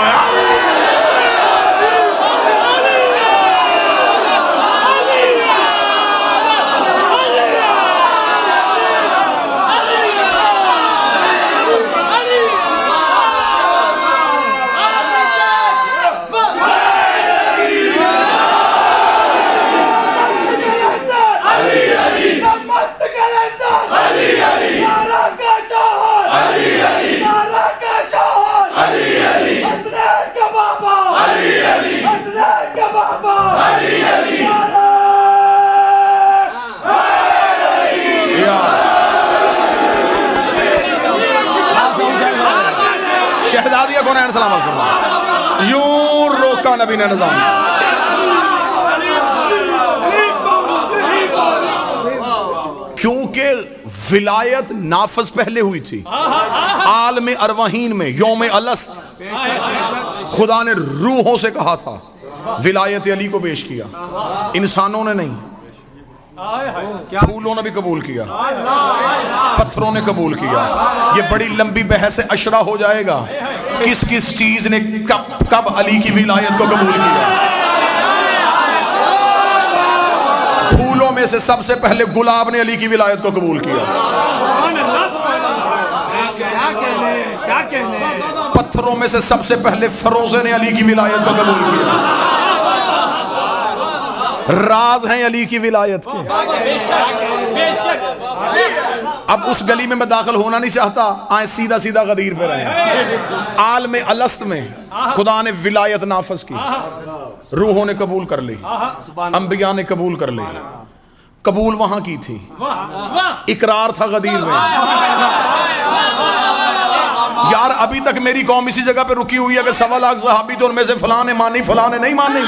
شہزادیہ کونین سلام علیکم، یوں روکا نبی نے نظام، کیونکہ ولایت نافذ پہلے ہوئی تھی عالم ارواحین میں، یوم الست خدا نے روحوں سے کہا تھا، ولایت علی کو پیش کیا، انسانوں نے نہیں، پھولوں نے بھی قبول کیا، پتھروں نے قبول کیا۔ یہ بڑی لمبی بحث عشرہ ہو جائے گا، کس کس چیز نے کب علی کی ولایت کو قبول کیا۔ پھولوں میں سے سب سے پہلے گلاب نے علی کی ولایت کو قبول کیا، پتھروں میں سے سب سے پہلے فروزے نے علی کی ولایت کو قبول کیا۔ راز ہیں علی کی ولایت کے۔ اب اس گلی میں داخل ہونا نہیں چاہتا، آئیں سیدھا سیدھا غدیر پہ رہے۔ عالم الست میں خدا نے ولایت نافذ کی، روحوں نے قبول کر لی، انبیاء نے قبول کر لی۔ قبول وہاں کی تھی، اقرار تھا غدیر میں۔ یار ابھی تک میری قوم اسی جگہ پہ رکی ہوئی ہے کہ 1.25 لاکھ صحابی تو ان میں سے فلاں نے مانی فلاں نے نہیں مانی۔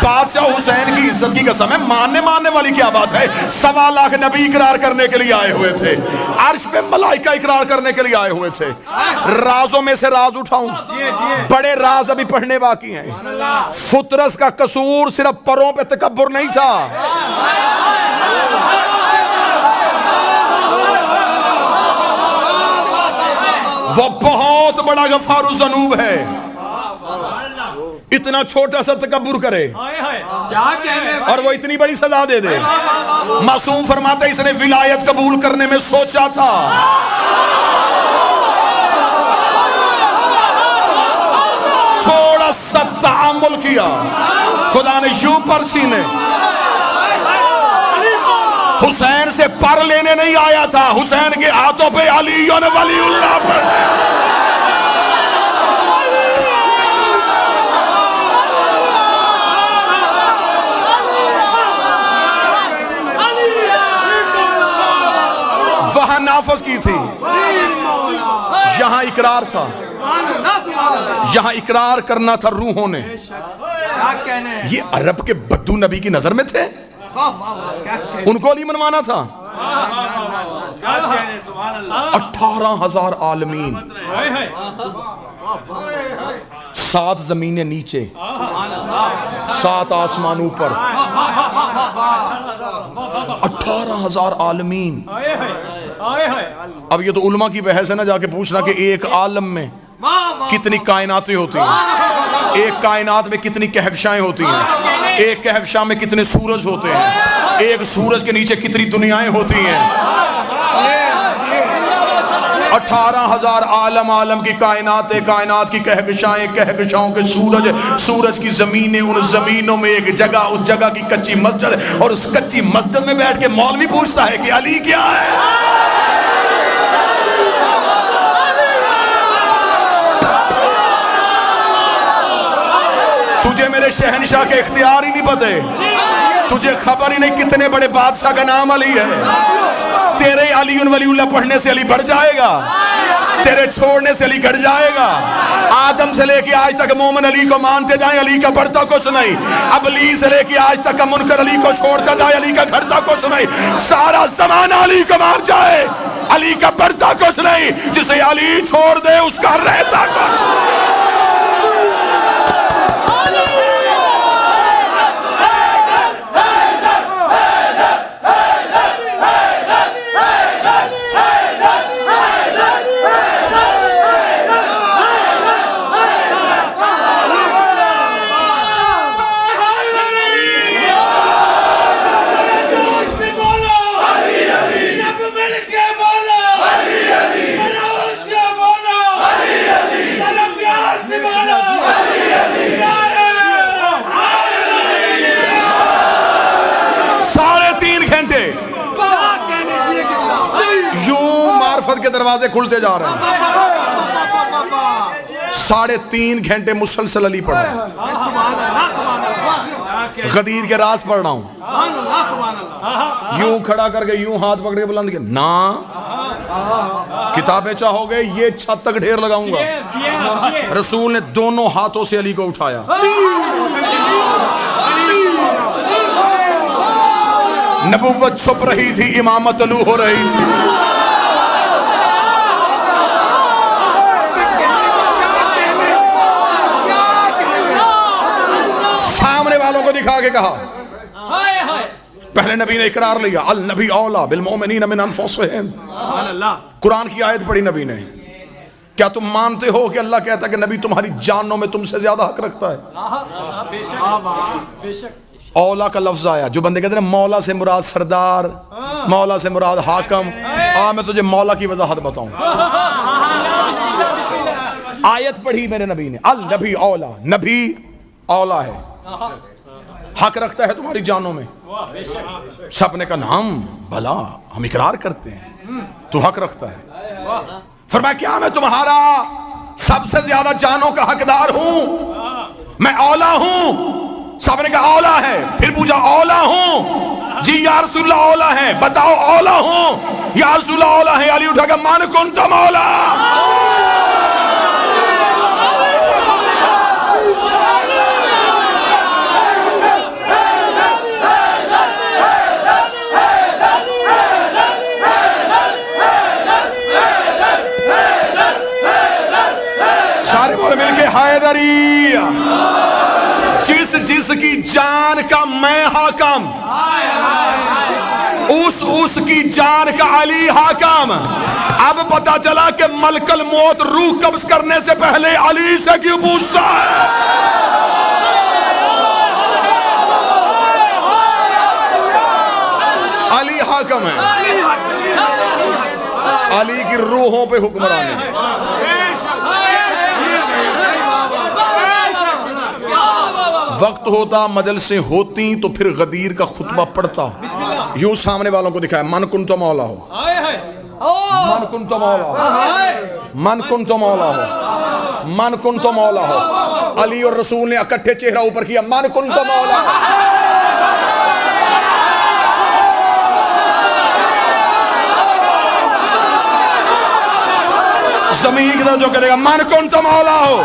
بادشاہ حسین کی عزت کی قسم ہے، ماننے والی کیا بات ہے؟ 1.25 لاکھ نبی اقرار کرنے کے لیے آئے ہوئے تھے، عرش پہ ملائکہ اقرار کرنے کے لیے آئے ہوئے تھے۔ رازوں میں سے راز اٹھاؤں، بڑے راز ابھی پڑھنے باقی ہیں۔ فطرس کا قصور صرف پروں پہ تکبر نہیں تھا، وہ بہت بڑا غفار الذنوب ہے۔ اتنا چھوٹا سا تکبر کرے اور وہ اتنی بڑی سزا دے دے۔ معصوم فرماتا ہے اس نے ولایت قبول کرنے میں سوچا تھا، تھوڑا سا تعامل کیا، خدا نے یوں پر سینے۔ حسین سے پر لینے نہیں آیا تھا، حسین کے ہاتھوں پہ علی ولی اللہ پر۔ وہاں نافذ کی تھی، یہاں اقرار تھا، یہاں اقرار کرنا تھا روحوں نے۔ یہ عرب کے بدو نبی کی نظر میں تھے، ان کو علی منوانا تھا۔ 18,000 عالمین، 7 زمینیں نیچے، 7 آسمان اوپر، 18,000 عالمین۔ اب یہ تو علماء کی بحث ہے نا، جا کے پوچھنا کہ ایک عالم میں کتنی کائناتیں ہوتی ہیں، ایک کائنات میں کتنی کہکشائیں ہوتی ہیں، ایک کہکشاں میں کتنے سورج ہوتے ہیں، ایک سورج کے نیچے کتنی دنیایں ہوتی ہیں۔ 18,000 عالم کی کائنات کی کہکشائیں، کہکشاؤں کے سورج کی زمینیں، ان زمینوں میں ایک جگہ، اس جگہ کی کچی مسجد، اور اس کچی مسجد میں بیٹھ کے مولوی پوچھتا ہے کہ علی کیا ہے؟ تجھے میرے شہنشاہ کے اختیار ہی نہیں پتے، تجھے خبر ہی نہیں کتنے بڑے بادشاہ کا نام علی ہے. تیرے علی ولی اللہ پڑھنے سے علی بڑھ جائے گا, تیرے چھوڑنے سے علی گھٹ جائے گا. آدم سے لے کے آج تک مومن علی کو مانتے جائیں, علی کا بڑھتا کچھ نہیں. ابلی سے لے کے آج تک کا منکر علی کو چھوڑتا جائے, علی کا گھٹتا کچھ نہیں. سارا زمانہ علی کو مان جائے, علی کا بڑھتا کچھ نہیں. جسے علی چھوڑ دے اس کا رہتا کچھ نہیں. کے دروازے کھلتے جا رہے ہیں. 3.5 گھنٹے مسلسل علی پڑھا. غدیر کے راز پڑھ رہا ہوں. یوں کھڑا کر کے یوں ہاتھ پکڑ کے بلند کے نا کتابیں چاہو گے یہ چھت تک ڈھیر لگاؤں گا. رسول نے دونوں ہاتھوں سے علی کو اٹھایا. نبوت چھپ رہی تھی, امامت طلوع ہو رہی تھی. والوں کو دکھا کے کہا. پہلے نبی نے اقرار لیا, النبی اولا بالمؤمنین من انفسہم. قرآن کی آیت پڑھی نبی نے. کیا تم مانتے ہو کہ اللہ کہتا ہے کہ نبی تمہاری جانوں میں تم سے زیادہ حق رکھتا ہے؟ اولا کا لفظ آیا. جو بندے کہتے ہیں مولا سے مراد سردار, مولا سے مراد حاکم. میں تجھے مولا کی وضاحت بتاؤں. آیت پڑھی میرے نبی نے, النبی اولا, نبی اولا ہے, حق رکھتا ہے تمہاری جانوں میں. سب نے کہا نام بھلا ہم اقرار کرتے ہیں تو حق رکھتا ہے. فرمایا کیا میں تمہارا سب سے زیادہ جانوں کا حقدار ہوں؟ میں اولا ہوں. سب نے کہا اولا ہے. پھر پوچھا اولا ہوں؟ جی یا رسول اللہ اولا ہے. بتاؤ اولا ہوں. یا رسول اللہ اولا ہے. علی اٹھا کہ من کنت مولا. مل کے حیدری, جس کی جان کا میں حاکم, اس کی جان کا علی حاکم. اب پتا چلا کہ ملک الموت روح قبض کرنے سے پہلے علی سے کیوں پوچھتا ہے. علی حاکم ہے, علی کی روحوں پہ حکمرانی ہے. وقت ہوتا, مجلسیں ہوتی تو پھر غدیر کا خطبہ پڑھتا. یوں سامنے والوں کو دکھایا, من کنت مولا ہو, من کنت مولا ہو, من کنت مولا ہو, من کنت مولا ہو. علی اور رسول نے اکٹھے چہرہ اوپر کیا, من کنت مولا ہو. زمین کی طرف جو کرے گا من کنت مولا ہو.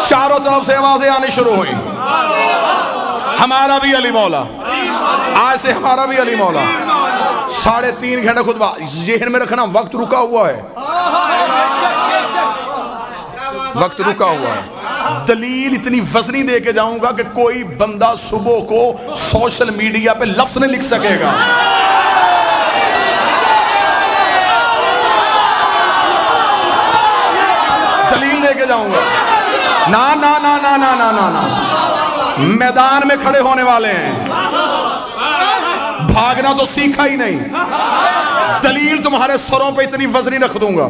چاروں طرف سے آوازیں آنی شروع ہوئی, ہمارا بھی علی مولا, آج سے ہمارا بھی علی مولا. 3.5 گھنٹے خطبہ. ذہن میں رکھنا وقت رکا ہوا ہے, وقت رکا ہوا ہے. دلیل اتنی وزنی دے کے جاؤں گا کہ کوئی بندہ صبح کو سوشل میڈیا پہ لفظ نہیں لکھ سکے گا. دلیل دے کے جاؤں گا. نا نا نا نا نا نا نا نا, میدان میں کھڑے ہونے والے ہیں, بھاگنا تو سیکھا ہی نہیں. دلیل تمہارے سروں پہ اتنی وزنی رکھ دوں گا,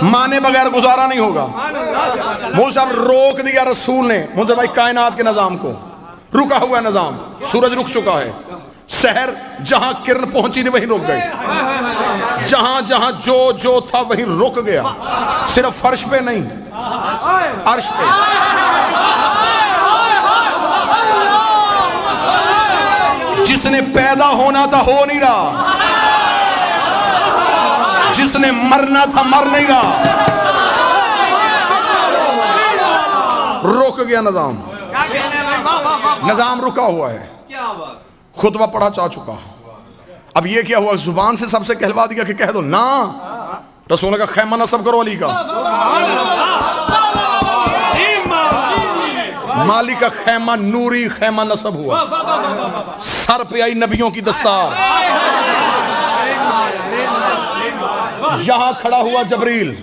مانے بغیر گزارا نہیں ہوگا. مجھ صاحب روک دیا رسول نے مجھے بھائی کائنات کے نظام کو. رکا ہوا نظام, سورج رک چکا ہے. سحر جہاں کرن پہنچی تھی وہیں رک گئی, جہاں جہاں جو تھا وہیں رک گیا. صرف فرش پہ نہیں, عرش پہ. نے پیدا ہونا تھا ہو نہیں رہا، جس نے مرنا تھا مر نہیں رہا، رک گیا نظام، نظام رکا ہوا ہے، خطبہ پڑھا جا چکا۔ اب یہ کیا ہوا، زبان سے سب سے کہلوا دیا کہ کہہ دو نا، رسول کا خیمہ نصب کرو علی کا، مالی کا خیمہ نوری خیمہ نصب ہوا، سر پہ آئی نبیوں کی دستار، یہاں کھڑا ہوا جبریل،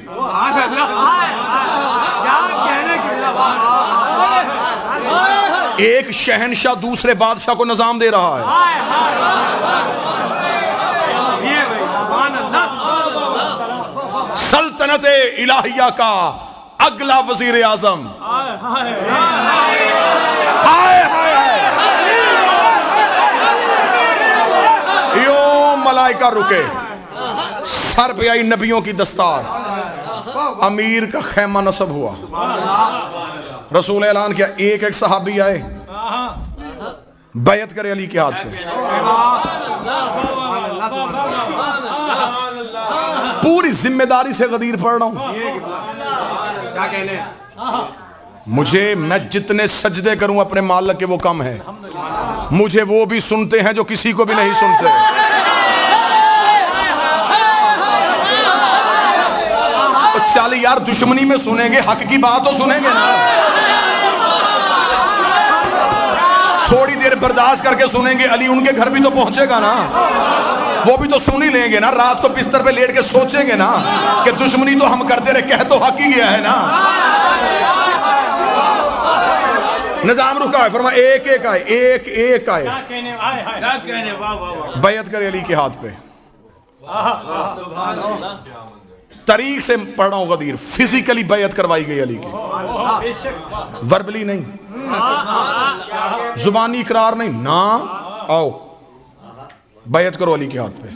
ایک شہنشاہ دوسرے بادشاہ کو نظام دے رہا ہے، سلطنت الہیہ کا اگلا وزیر اعظم، یوں ملائکہ رکے، سر پہ آئی نبیوں کی دستار، امیر کا خیمہ نصب ہوا، رسول اعلان کیا، ایک ایک صحابی آئے بیعت کرے علی کے ہاتھ پہ، پوری ذمہ داری سے غدیر پڑھ رہا ہوں، مجھے میں جتنے سجدے کروں اپنے مالک کے وہ کم ہے، مجھے وہ بھی سنتے ہیں جو کسی کو بھی نہیں سنتے، چل یار دشمنی میں سنیں گے، حق کی بات تو سنیں گے نا، تھوڑی دیر برداشت کر کے سنیں گے، علی ان کے گھر بھی تو پہنچے گا نا، وہ بھی تو سن ہی لیں گے نا، رات کو بستر پہ لیٹ کے سوچیں گے نا کہ دشمنی تو ہم کرتے رہے، کہہ تو حق ہی گیا ہے نا، نظام رکا ہے، فرمایا ایک ایک آئے، ایک ایک آئے، بیعت کرے علی کے ہاتھ پہ، طریق سے پڑھ رہا ہوں غدیر، فزیکلی بیعت کروائی گئی علی کی، وربلی نہیں، زبانی اقرار نہیں، نا آؤ بیعت کرو علی کے ہاتھ پہ،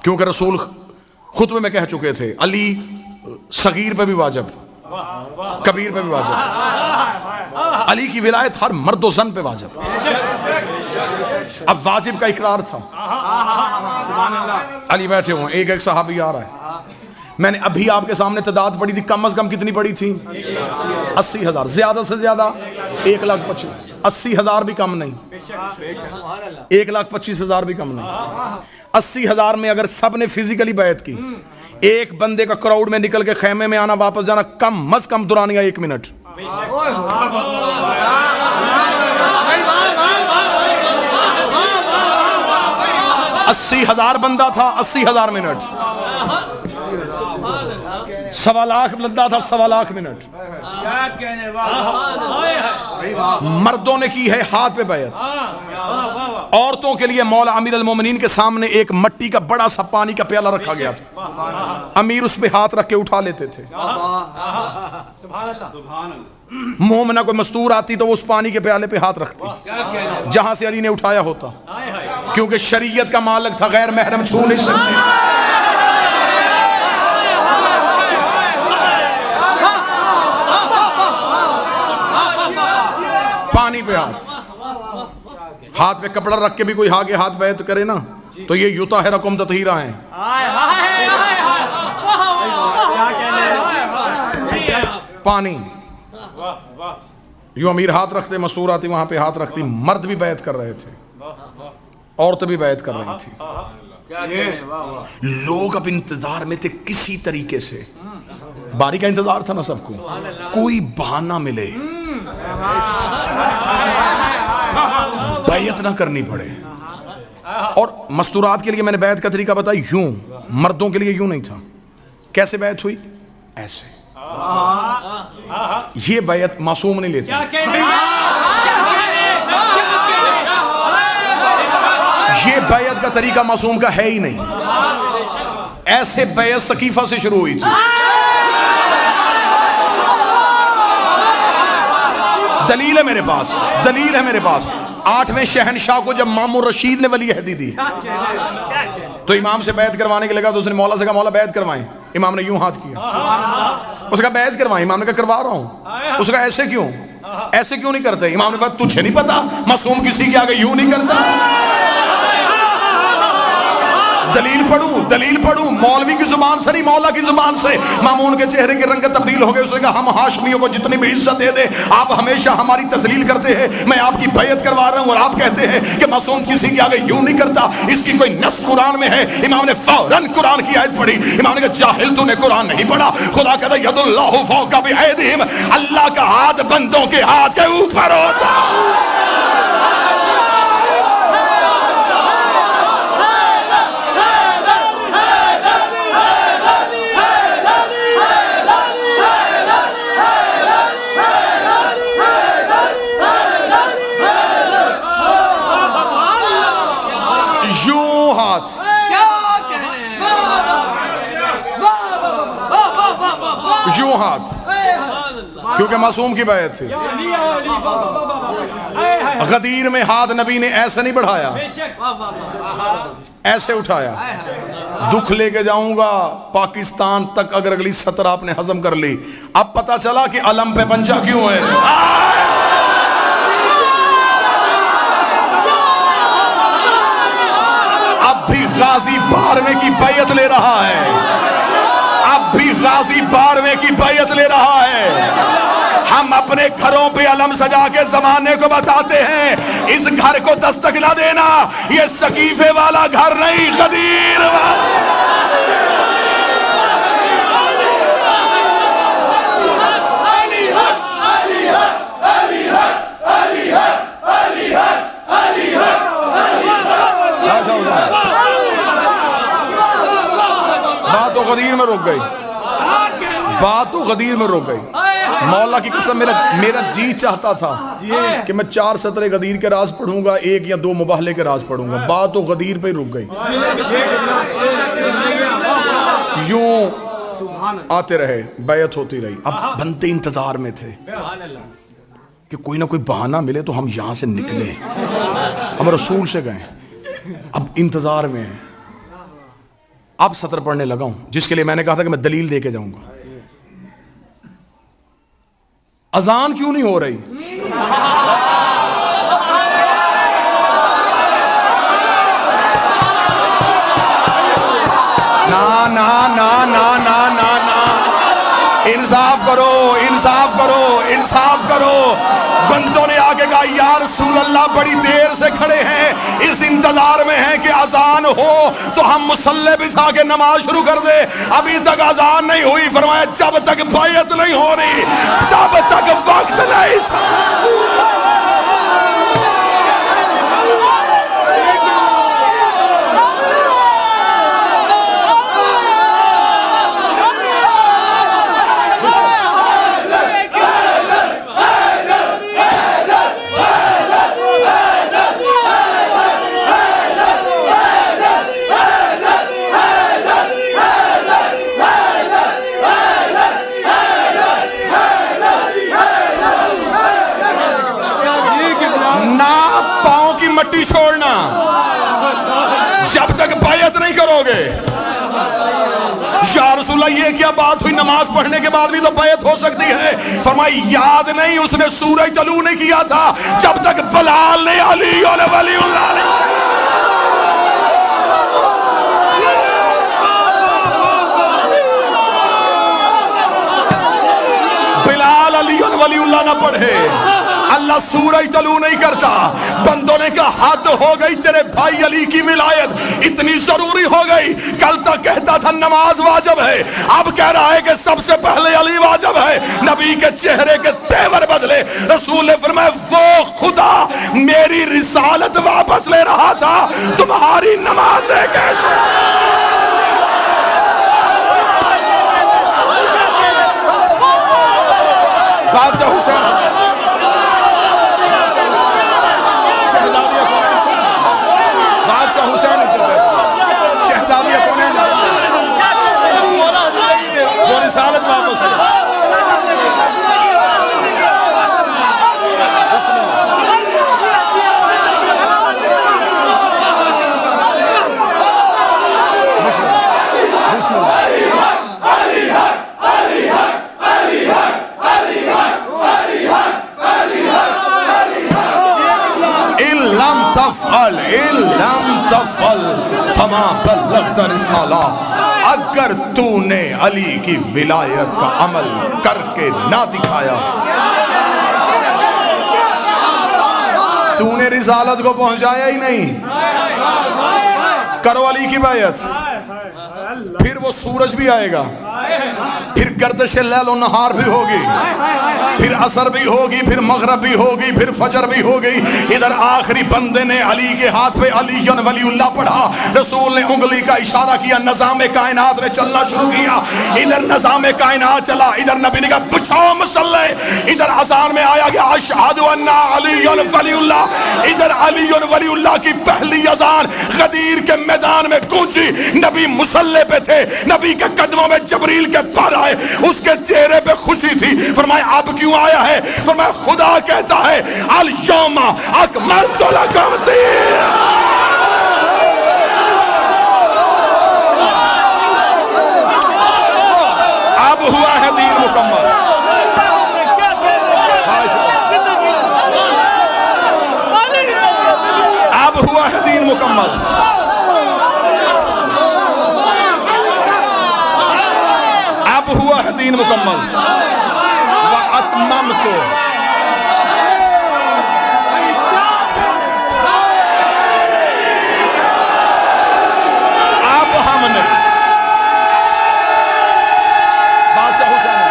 کیونکہ رسول خطبے میں کہہ چکے تھے علی صغیر پہ بھی واجب، کبیر پہ بھی واجب، علی کی ولایت ہر مرد و زن پہ واجب، اب واجب کا اقرار تھا، علی بیٹھے ہوئے، ایک ایک صحابی آ رہا ہے، میں نے ابھی آپ کے سامنے تعداد پڑھی تھی، کم از کم کتنی پڑھی تھی، 80,000، زیادہ سے زیادہ 1,25,000، 80,000 بھی کم نہیں، 1,25,000 بھی کم نہیں، 80,000 میں اگر سب نے فزیکلی بیعت کی، ایک بندے کا کراؤڈ میں نکل کے خیمے میں آنا واپس جانا کم از کم دورانیہ 1 منٹ، 80,000 بندہ تھا، 80,000 منٹ، 1.25 لاکھ بندہ تھا، 1.25 لاکھ منٹ، مردوں نے کی ہے ہاتھ پہ بیعت، عورتوں کے لیے مولا امیر المومنین کے سامنے ایک مٹی کا بڑا سا پانی کا پیالہ رکھا گیا تھا، امیر اس پہ ہاتھ رکھ کے اٹھا لیتے تھے، مومنہ کوئی مستور آتی تو وہ اس پانی کے پیالے پہ ہاتھ رکھتی جہاں سے علی نے اٹھایا ہوتا، کیونکہ شریعت کا مالک تھا، غیر محرم چھو نہیں سکتے، پانی پہ ہاتھ پہ کپڑا رکھ کے بھی کوئی آگے ہاتھ بیعت کرے نا تو یہ یطہرکم تطہیرا ہیں، پانی یوں امیر ہاتھ رکھتے، مستور آتی وہاں پہ ہاتھ رکھتی، مرد بھی بیعت کر رہے تھے، عورت بھی بیعت کر رہی تھی، لوگ اب انتظار میں تھے کسی طریقے سے، باری کا انتظار تھا نا سب کو، کوئی بہانہ ملے بیعت نہ کرنی پڑے، اور مستورات کے لیے میں نے بیعت کا طریقہ بتایا یوں، مردوں کے لیے یوں نہیں تھا، کیسے بیعت ہوئی، ایسے، یہ بیعت معصوم نہیں لیتی، یہ بیعت کا طریقہ معصوم کا ہے ہی نہیں، ایسے بیعت سقیفہ سے شروع ہوئی تھی، دلیل ہے میرے پاس، دلیل ہے میرے پاس، 8ویں شہنشاہ کو جب مامون رشید نے ولی عہدی دی تو امام سے بیعت کروانے کے لگا تو اس نے مولا سے کہا مولا بیعت کروائیں، امام نے یوں ہاتھ کیا، اس نے کہا بیعت کروائیں، امام نے کہا کروا رہا ہوں، اس نے کہا ایسے کیوں، ایسے کیوں نہیں کرتے؟ امام نے کہا تجھے نہیں پتا معصوم کسی کے آگے یوں نہیں کرتا؟ دلیل پڑھوں مولوی کی زبان سے نہیں، مولا کی زبان سے۔ مامون کے چہرے کے رنگ تبدیل ہو گئے، اس نے کہا ہم ہاشمیوں کو جتنی بھی عزت دے دے آپ ہمیشہ ہماری تذلیل کرتے ہیں، میں آپ کی بیعت کروا رہا ہوں اور آپ کہتے ہیں کہ معصوم کسی کے آگے یوں نہیں کرتا، اس کی کوئی نص قرآن میں ہے؟ امام نے فوراً قرآن کی آیت پڑھی۔ امام نے کہا جاہل تو نے قرآن نہیں پڑھا، خدا کہتا ہے ید اللہ فوق بایدہم، اللہ کا ہاتھ بندوں کے ہاتھ کے اوپر ہوتا۔ یوں ہاتھ، کیونکہ معصوم کی بیعت سے۔ غدیر میں ہاتھ نبی نے ایسے نہیں بڑھایا، ایسے اٹھایا۔ دکھ لے کے جاؤں گا پاکستان تک اگر اگلی سطر آپ نے ہضم کر لی۔ اب پتا چلا کہ علم پہ پنجہ کیوں ہے۔ اب بھی غازی 12ویں کی بیعت لے رہا ہے، اب بھی غازی 12ویں کی بیعت لے رہا ہے۔ ہم اپنے گھروں پہ علم سجا کے زمانے کو بتاتے ہیں اس گھر کو دستک نہ دینا، یہ سقیفے والا گھر نہیں، غدیر والا۔ بات تو غدیر میں رک گئی، بات تو غدیر میں رک گئی۔ مولا کی قسم میرا جی چاہتا تھا کہ میں 4 سطرے غدیر کے راز پڑھوں گا، 1 یا 2 مباہلے کے راز پڑھوں گا، بات تو غدیر پہ رک گئی۔ یوں آتے رہے، بیعت ہوتی رہی۔ اب بندے انتظار میں تھے کہ کوئی نہ کوئی بہانہ ملے تو ہم یہاں سے نکلیں، ہم رسول سے گئے، اب انتظار میں ہیں۔ اب سطر پڑھنے لگا ہوں جس کے لیے میں نے کہا تھا کہ میں دلیل دے کے جاؤں گا۔ اذان کیوں نہیں ہو رہی؟ نا نا نا نا نا نا نا، انصاف کرو، انصاف کرو، انصاف کرو۔ بندوں نے آگے کہا یا رسول اللہ بڑی دیر سے کھڑے ہیں، اس انتظار میں ہیں کہ اذان ہو تو ہم مصلی بچھا کے نماز شروع کر دے، ابھی تک اذان نہیں ہوئی۔ فرمایا جب تک بیعت نہیں ہو رہی تب تک وقت نہیں۔ مٹی چھوڑنا جب تک بیعت نہیں کرو گے۔ یا رسول اللہ یہ کیا بات ہوئی، نماز پڑھنے کے بعد بھی تو بیعت ہو سکتی ہے۔ فرمائی یاد نہیں اس نے سورج طلوع نہیں کیا تھا جب تک بلال نے علی اور ولی اللہ نے بلال علی اور ولی اللہ نہ پڑھے، اللہ سورج طلوع نہیں کرتا۔ بندوں نے کہا حد ہو گئی، تیرے بھائی علی کی ولایت اتنی ضروری ہو گئی، کل تک کہتا تھا نماز واجب ہے، اب کہہ رہا ہے کہ سب سے پہلے علی واجب ہے۔ نبی کے چہرے کے تیور بدلے۔ رسول نے فرمایا وہ خدا میری رسالت واپس لے رہا تھا، تمہاری نمازیں کیسے؟ بادشاہ حسین حسین شہزادی کونین وہ رسالت واپس ہے۔ علی حق علی حق علی حق علی حق تفعل ان لم تفعل فما بلغت رسالہ. اگر تو نے علی کی ولایت کا عمل کر کے نہ دکھایا، تو نے رسالت کو پہنچایا ہی نہیں. کرو علی کی بیعت، پھر وہ سورج بھی آئے گا، پھر گردش لیل و نہار بھی ہوگی، پھر عصر بھی ہوگی، پھر مغرب بھی ہوگی، پھر فجر بھی ہوگی. ادھر آخری بندے نے علی کے ہاتھ پہ علی ولی اللہ پڑھا، رسول نے انگلی کا اشارہ کیا، نظام کائنات نے چلنا شروع کیا. ادھر نظام کائنات چلا، ادھر نبی نے کہا بچھاؤ مصلی، ادھر اذان میں آیا گیا اشہد ان علی ولی اللہ. ادھر علی ولی اللہ کی پہلی اذان غدیر کے میدان میں گونجی. نبی مصلی پہ تھے، نبی کے قدموں میں جبریل کے پر آئے، اس کے چہرے پہ خوشی تھی. فرمایا اب کیوں آیا ہے؟ فرمایا خدا کہتا ہے الیوم اکملت لکم اب ہوا ہے دین مکمل. اب ہوا ہے دین مکمل. اب ہوا ہے دین مکمل. وَأَتْمَمْتُ اب ہم نے بات سے خوش آنے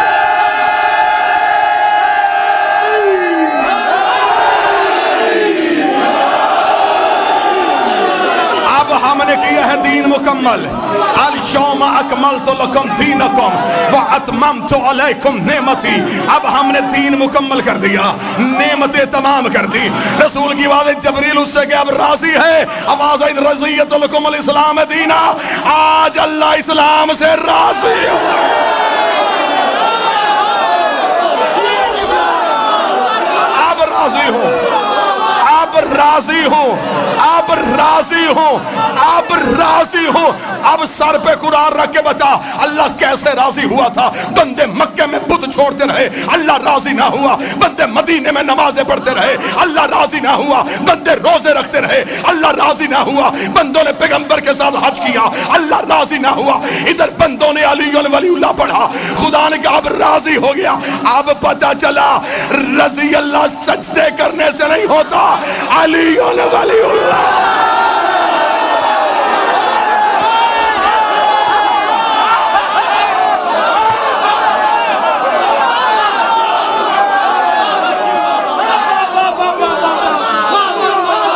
اب ہم نے کیا ہے دین مکمل. اليوم اکملت لکم دینکم واتممت علیکم نعمتی. اب ہم نے دین مکمل کر دیا، نعمتیں تمام کر دی. رسول کی آواز جبریل اس سے کہ اب راضی ہے. آواز رضیت لکم الاسلام دینا. آج اللہ اسلام سے راضی ہے. اب راضی ہوں، اب راضی ہوں، اب راضی ہوں، اب راضی ہوں. اب سر پہ قرآن رکھ کے بتا اللہ کیسے راضی ہوا تھا. بندے مکے میں بت چھوڑتے رہے، اللہ راضی نہ ہوا. بندے مدینے میں نمازیں پڑھتے رہے، اللہ راضی نہ ہوا. بندے روزے رکھتے رہے، اللہ راضی نہ ہوا. بندوں نے پیغمبر کے ساتھ حج کیا، اللہ راضی نہ ہوا. ادھر بندوں نے علی ولی اللہ پڑھا، خدا نے کہا اب راضی ہو گیا. اب پتہ چلا رضی اللہ سجدے کرنے سے نہیں ہوتا، علی ولی اللہ.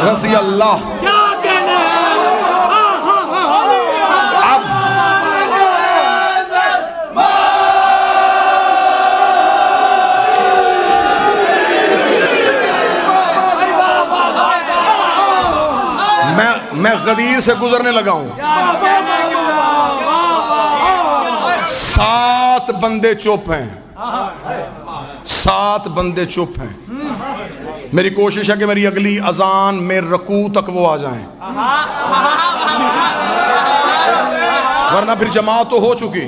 رضی اللہ. اب میں غدیر سے گزرنے لگا ہوں. 7 بندے چپ ہیں، 7 بندے چپ ہیں. میری کوشش ہے کہ میری اگلی اذان میں رکوع تک وہ آ جائیں، ورنہ پھر جماعت تو ہو چکی،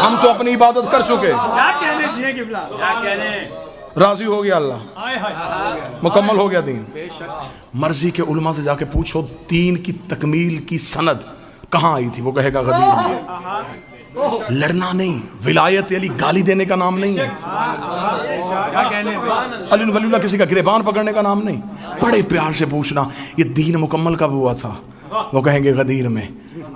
ہم تو اپنی عبادت کر چکے. راضی ہو گیا اللہ، مکمل ہو گیا دین. مرضی کے علماء سے جا کے پوچھو دین کی تکمیل کی سند کہاں آئی تھی، وہ کہے گا غدیر میں. لڑنا نہیں، ولایت علی گالی دینے کا نام نہیں ہے، علی ولی اللہ کسی کا گریبان پکڑنے کا نام نہیں. بڑے پیار سے پوچھنا یہ دین مکمل کب ہوا تھا، وہ کہیں گے غدیر میں.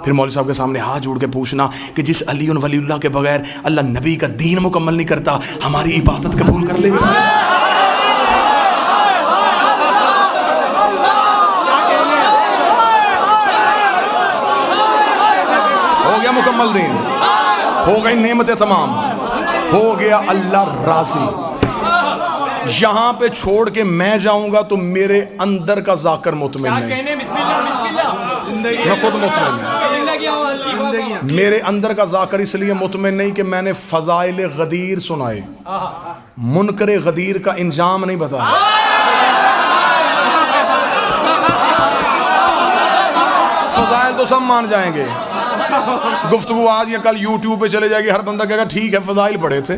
پھر مولوی صاحب کے سامنے ہاتھ جوڑ کے پوچھنا کہ جس علی ولی اللہ کے بغیر اللہ نبی کا دین مکمل نہیں کرتا، ہماری عبادت قبول کر لیتا. ہو گیا مکمل دین، ہو گئی نعمتیں تمام، ہو گیا اللہ راضی. یہاں پہ چھوڑ کے میں جاؤں گا تو میرے اندر کا ذاکر مطمئن نہیں، میں خود مطمئن نہیں. میرے اندر کا ذاکر اس لیے مطمئن نہیں کہ میں نے فضائل غدیر سنائے، منکر غدیر کا انجام نہیں بتایا. فضائل تو سب مان جائیں گے، گفتگو آج یا کل یوٹیوب پہ چلے جائے گی، ہر بندہ کہے گا ٹھیک ہے فضائل پڑھے تھے.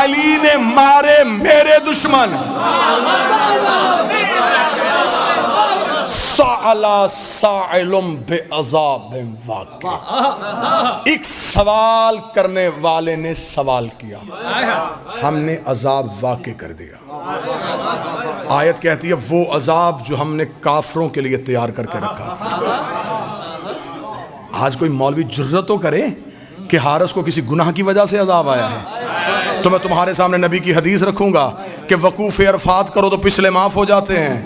علی نے مارے میرے دشمن، سألا سائل بعذاب واقع، ایک سوال کرنے والے نے سوال کیا، ہم نے عذاب واقع کر دیا۔ آیت کہتی ہے وہ عذاب جو ہم نے کافروں کے لیے تیار کر کے رکھا تھا۔ آج کوئی مولوی جرأت تو کرے کہ حارث کو کسی گناہ کی وجہ سے عذاب آیا ہے، تو میں تمہارے سامنے نبی کی حدیث رکھوں گا کہ وقوف عرفات کرو تو پچھلے معاف ہو جاتے ہیں۔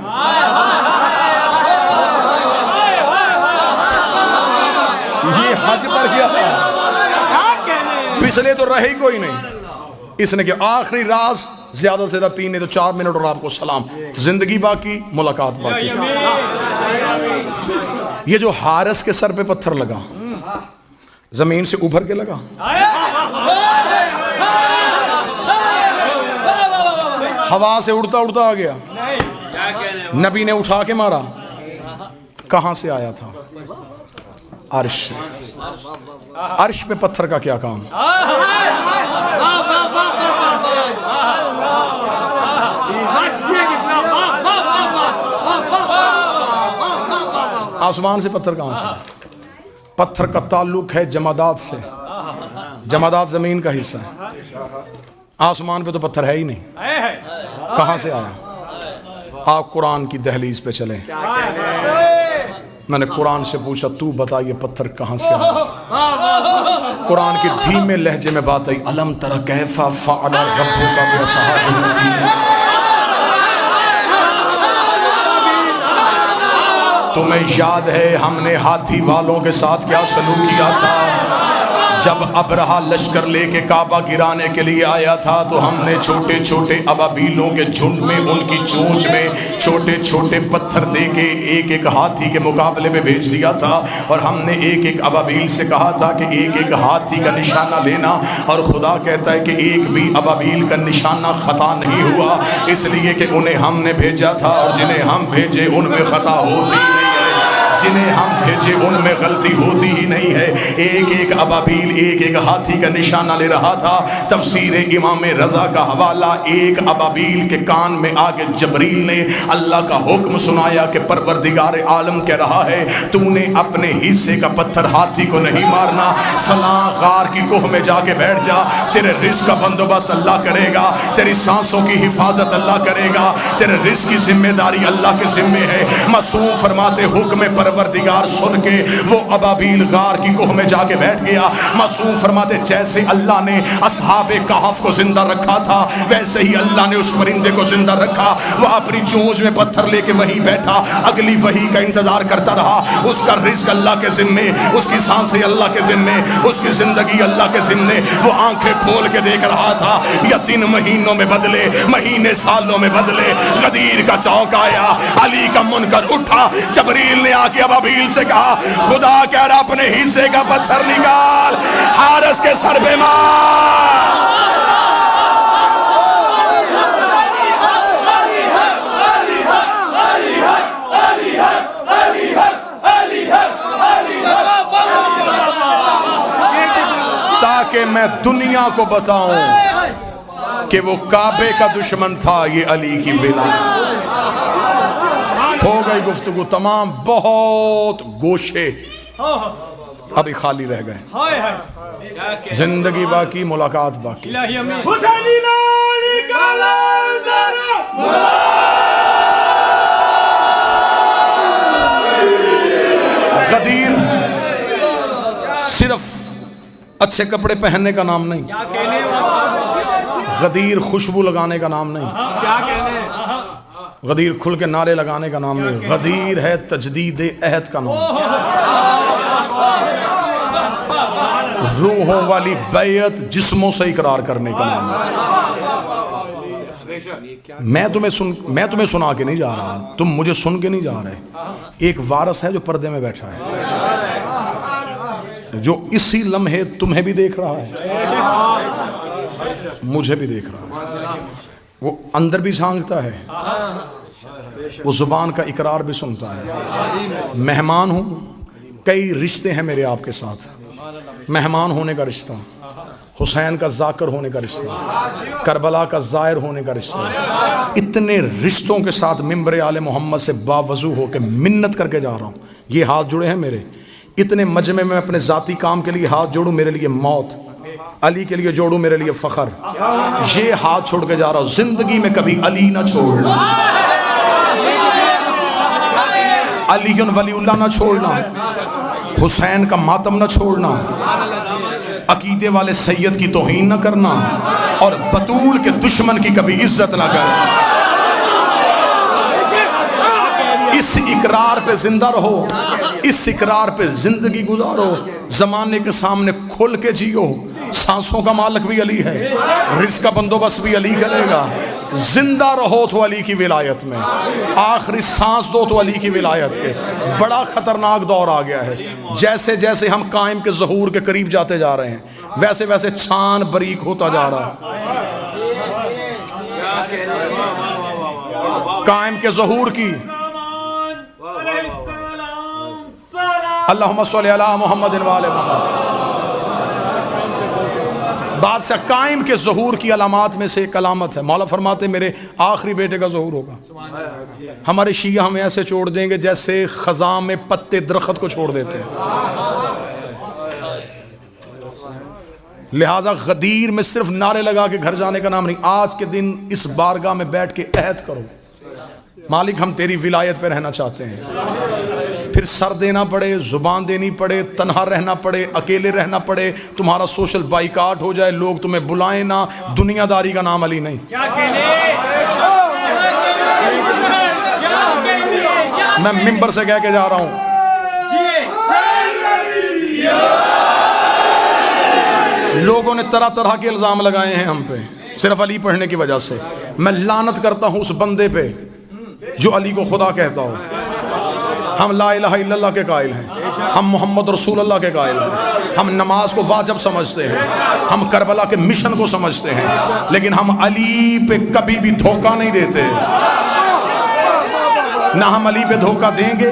یہ حج پر کیا تھا، پچھلے تو رہے کوئی نہیں۔ اس نے کہ آخری راز زیادہ سے زیادہ 3 نہیں تو 4 منٹ اور آپ کو سلام، زندگی باقی، ملاقات باقی۔ یہ جو حارث کے سر پہ پتھر لگا، زمین سے ابھر کے لگا، ہوا سے اڑتا اڑتا آ گیا، نبی نے اٹھا کے مارا، کہاں سے آیا تھا؟ عرش سے۔ عرش پہ پتھر کا کیا کام؟ آسمان سے پتھر کہاں سے؟ پتھر کا تعلق ہے جمادات سے، جمادات زمین کا حصہ ہے، آسمان پہ تو پتھر ہے ہی نہیں، کہاں سے آیا؟ آپ قرآن کی دہلیز پہ چلیں، میں نے قرآن سے پوچھا تو بتا یہ پتھر کہاں سے آیا تھا؟ قرآن کی دھیمے لہجے میں بات آئی، الم تر کیف فعل ربک باصحاب الفیل، تمہیں یاد ہے ہم نے ہاتھی والوں کے ساتھ کیا سلوک کیا تھا؟ جب ابرہا لشکر لے کے کعبہ گرانے کے لیے آیا تھا تو ہم نے چھوٹے چھوٹے ابابیلوں کے جھنڈ میں ان کی چونچ میں چھوٹے چھوٹے پتھر دے کے ایک ایک ہاتھی کے مقابلے میں بھیج دیا تھا، اور ہم نے ایک ایک ابابیل سے کہا تھا کہ ایک ایک ہاتھی کا نشانہ لینا، اور خدا کہتا ہے کہ ایک بھی ابابیل کا نشانہ خطا نہیں ہوا، اس لیے کہ انہیں ہم نے بھیجا تھا، اور جنہیں ہم بھیجے ان میں خطا ہوتی نہیں ہے، جنہیں ہم بھیجے ان میں غلطی ہوتی ہی نہیں ہے۔ ایک ایک ابابیل ایک ایک ہاتھی کا نشانہ لے رہا تھا۔ تفسیر امام رضا کا حوالہ، ایک ابابیل کے کان میں آگے جبریل نے اللہ کا حکم سنایا کہ پروردگار عالم کہہ رہا ہے تو نے اپنے حصے کا پتھر ہاتھی کو نہیں مارنا، فلاں غار کی کوہ میں جا کے بیٹھ جا، تیرے رزق کا بندوبست اللہ کرے گا، تیری سانسوں کی حفاظت اللہ کرے گا، تیرے رزق کی ذمہ داری اللہ کے ذمے ہے۔ معصوم فرماتے حکم پروردگار سن کے وہ ابابیل غار کی کوہ میں جا کے بیٹھ گیا۔ معصوم فرماتے جیسے اللہ نے اصحاب کہف کو زندہ رکھا تھا ویسے ہی اللہ نے اس پرندے کو زندہ رکھا، وہ اپنی چونچ میں پتھر لے کے وہیں بیٹھا، اگلی وحی کا انتظار کرتا رہا۔ اس کا رزق اللہ کے ذمے، اس کی سانسیں اللہ کے ذمے، اس کی زندگی اللہ کے ذمے۔ وہ آنکھیں کھول کے دیکھ رہا تھا، یا دن مہینوں میں بدلے، مہینے سالوں میں بدلے۔ غدیر کا چوک آیا، علی کا منکر اٹھا، جبریل نے آ کے ابابیل سے کہا خدا کہہ رہا اپنے حصے کا پتھر نکال، حارث کے سر پہ مار۔ تاکہ میں دنیا کو بتاؤں کہ وہ کعبے کا دشمن تھا، یہ علی کی ولایت۔ ہو گئی گفتگو تمام، بہت گوشے ابھی خالی رہ گئے، زندگی باقی، ملاقات باقی۔ غدیر صرف اچھے کپڑے پہننے کا نام نہیں، غدیر خوشبو لگانے کا نام نہیں، غدیر کھل کے نعرے لگانے کا نام نہیں، غدیر ہے تجدید عہد کا نام، روحوں والی بیعت جسموں سے اقرار کرنے کا نام ہے۔ میں تمہیں سنا کے نہیں جا رہا، تم مجھے سن کے نہیں جا رہے۔ ایک وارث ہے جو پردے میں بیٹھا ہے، جو اسی لمحے تمہیں بھی دیکھ رہا ہے، مجھے بھی دیکھ رہا ہے، وہ اندر بھی جھانکتا ہے، وہ زبان کا اقرار بھی سنتا ہے۔ مہمان ہوں، کئی رشتے ہیں میرے آپ کے ساتھ، مہمان ہونے کا رشتہ، حسین کا ذاکر ہونے کا رشتہ، کربلا کا زائر ہونے کا رشتہ، اتنے رشتوں کے ساتھ ممبر آل محمد سے باوضو ہو کے منت کر کے جا رہا ہوں. یہ ہاتھ جڑے ہیں میرے، اتنے مجمع میں اپنے ذاتی کام کے لیے ہاتھ جوڑوں، میرے لیے موت، علی کے لیے جوڑوں، میرے لیے فخر. یہ ہاتھ چھوڑ کے جا رہا ہوں، زندگی میں کبھی علی نہ چھوڑنا، علی ولی اللہ نہ چھوڑنا، حسین کا ماتم نہ چھوڑنا، عقیدے والے سید کی توہین نہ کرنا، اور بطول کے دشمن کی کبھی عزت نہ کرنا. اس اقرار پہ زندہ رہو، اس اقرار پہ زندگی گزارو، زمانے کے سامنے کھل کے جیو. سانسوں کا مالک بھی علی ہے، رزق کا بندوبست بھی علی کرے گا. زندہ رہو تو علی کی ولایت میں، آخری سانس دو تو علی کی ولایت کے. بڑا خطرناک دور آ گیا ہے. جیسے جیسے ہم قائم کے ظہور کے قریب جاتے جا رہے ہیں، ویسے ویسے چھان بریک ہوتا جا رہا ہے. قائم کے ظہور کی اللہم صلی علی محمد و آل محمد. بادشاہ قائم کے ظہور کی علامات میں سے ایک علامت ہے، مولا فرماتے میرے آخری بیٹے کا ظہور ہوگا. ہمارے شیعہ ہمیں ایسے چھوڑ دیں گے جیسے خزاں میں پتے درخت کو چھوڑ دیتے ہیں. لہٰذا غدیر میں صرف نعرے لگا کے گھر جانے کا نام نہیں. آج کے دن اس بارگاہ میں بیٹھ کے عہد کرو، مالک ہم تیری ولایت پہ رہنا چاہتے ہیں. پھر سر دینا پڑے، زبان دینی پڑے، تنہا رہنا پڑے، اکیلے رہنا پڑے، تمہارا سوشل بائیکاٹ ہو جائے، لوگ تمہیں بلائیں نہ، دنیا داری کا نام علی نہیں. میں ممبر سے کہہ کے جا رہا ہوں، لوگوں نے طرح طرح کے الزام لگائے ہیں ہم پہ صرف علی پڑھنے کی وجہ سے. میں لعنت کرتا ہوں اس بندے پہ جو علی کو خدا کہتا ہو. ہم لا الہ الا اللہ کے قائل ہیں، ہم محمد رسول اللہ کے قائل ہیں، ہم نماز کو واجب سمجھتے ہیں، ہم کربلا کے مشن کو سمجھتے ہیں، لیکن ہم علی پہ کبھی بھی دھوکہ نہیں دیتے. نہ ہم علی پہ دھوکہ دیں گے،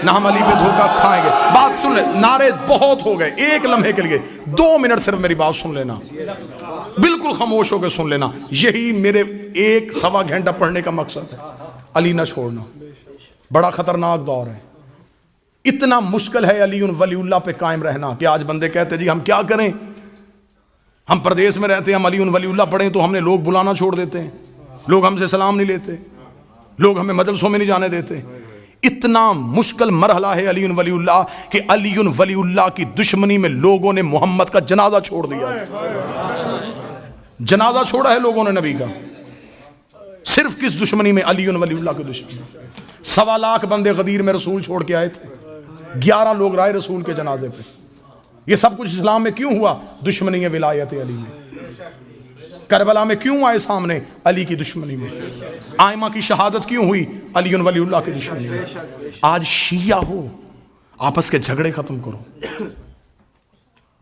نہ ہم علی پہ دھوکہ کھائیں گے. بات سن لے، نعرے بہت ہو گئے، ایک لمحے کے لیے 2 منٹ صرف میری بات سن لینا، بالکل خاموش ہو کے سن لینا. یہی میرے 1-1.25 گھنٹہ پڑھنے کا مقصد ہے، علی نہ چھوڑنا. بڑا خطرناک دور ہے. اتنا مشکل ہے علی ولی اللہ پہ قائم رہنا کہ آج بندے کہتے جی ہم کیا کریں، ہم پردیس میں رہتے ہیں، ہم علی ولی اللہ پڑھیں تو ہم نے لوگ بلانا چھوڑ دیتے ہیں، لوگ ہم سے سلام نہیں لیتے، لوگ ہمیں مجلسوں میں نہیں جانے دیتے. اتنا مشکل مرحلہ ہے علی ولی اللہ کہ علی ولی اللہ کی دشمنی میں لوگوں نے محمد کا جنازہ چھوڑ دیا. جنازہ چھوڑا ہے لوگوں نے نبی کا، صرف کس دشمنی میں؟ علی ولی اللہ کی دشمنی. 1.25 لاکھ بندے غدیر میں رسول چھوڑ کے آئے تھے، 11 لوگ رائے رسول کے جنازے پہ. یہ سب کچھ اسلام میں کیوں ہوا؟ دشمنی ولایت علی میں. کربلا میں کیوں آئے سامنے؟ علی کی دشمنی میں. آئمہ کی شہادت کیوں ہوئی؟ علی ولی اللہ کی دشمنی میں. آج شیعہ ہو، آپس کے جھگڑے ختم کرو.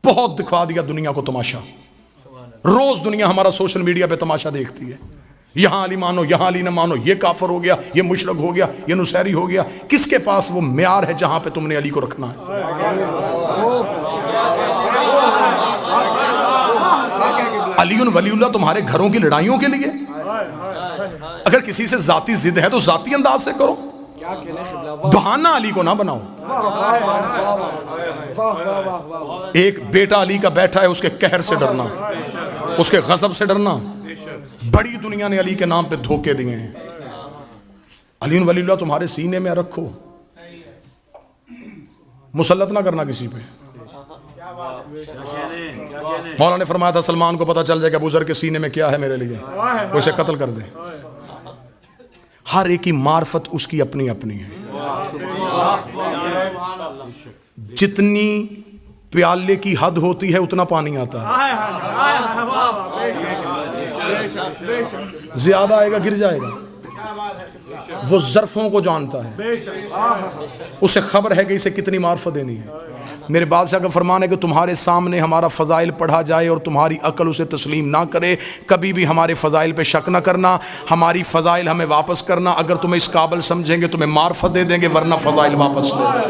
بہت دکھا دیا دنیا کو تماشا، روز دنیا ہمارا سوشل میڈیا پہ تماشا دیکھتی ہے. یہاں علی مانو، یہاں علی نہ مانو، یہ کافر ہو گیا، یہ مشرک ہو گیا، یہ نصیری ہو گیا. کس کے پاس وہ معیار ہے جہاں پہ تم نے علی کو رکھنا ہے؟ علی ولی اللہ تمہارے گھروں کی لڑائیوں کے لیے؟ اگر کسی سے ذاتی ضد ہے تو ذاتی انداز سے کرو، بہانہ علی کو نہ بناؤ. ایک بیٹا علی کا بیٹھا ہے، اس کے قہر سے ڈرنا، اس کے غضب سے ڈرنا. بڑی دنیا نے علی کے نام پہ دھوکے دیے ہیں. علی ولی اللہ تمہارے سینے میں رکھو، مسلط نہ کرنا کسی پہ. مولا نے فرمایا تھا سلمان کو پتا چل جائے کہ ابو ذر کے سینے میں کیا ہے میرے لیے، وہ اسے قتل کر دے. ہر ایک کی معرفت اس کی اپنی اپنی ہے. جتنی پیالے کی حد ہوتی ہے اتنا پانی آتا ہے، زیادہ آئے گا گر جائے گا. وہ ظرفوں کو جانتا ہے، اسے خبر ہے کہ اسے کتنی معرفت دینی ہے. میرے بادشاہ کا فرمان ہے کہ تمہارے سامنے ہمارا فضائل پڑھا جائے اور تمہاری عقل اسے تسلیم نہ کرے، کبھی بھی ہمارے فضائل پہ شک نہ کرنا. ہماری فضائل ہمیں واپس کرنا. اگر تمہیں اس قابل سمجھیں گے تمہیں معرفت دے دیں گے، ورنہ فضائل واپس دے دیں.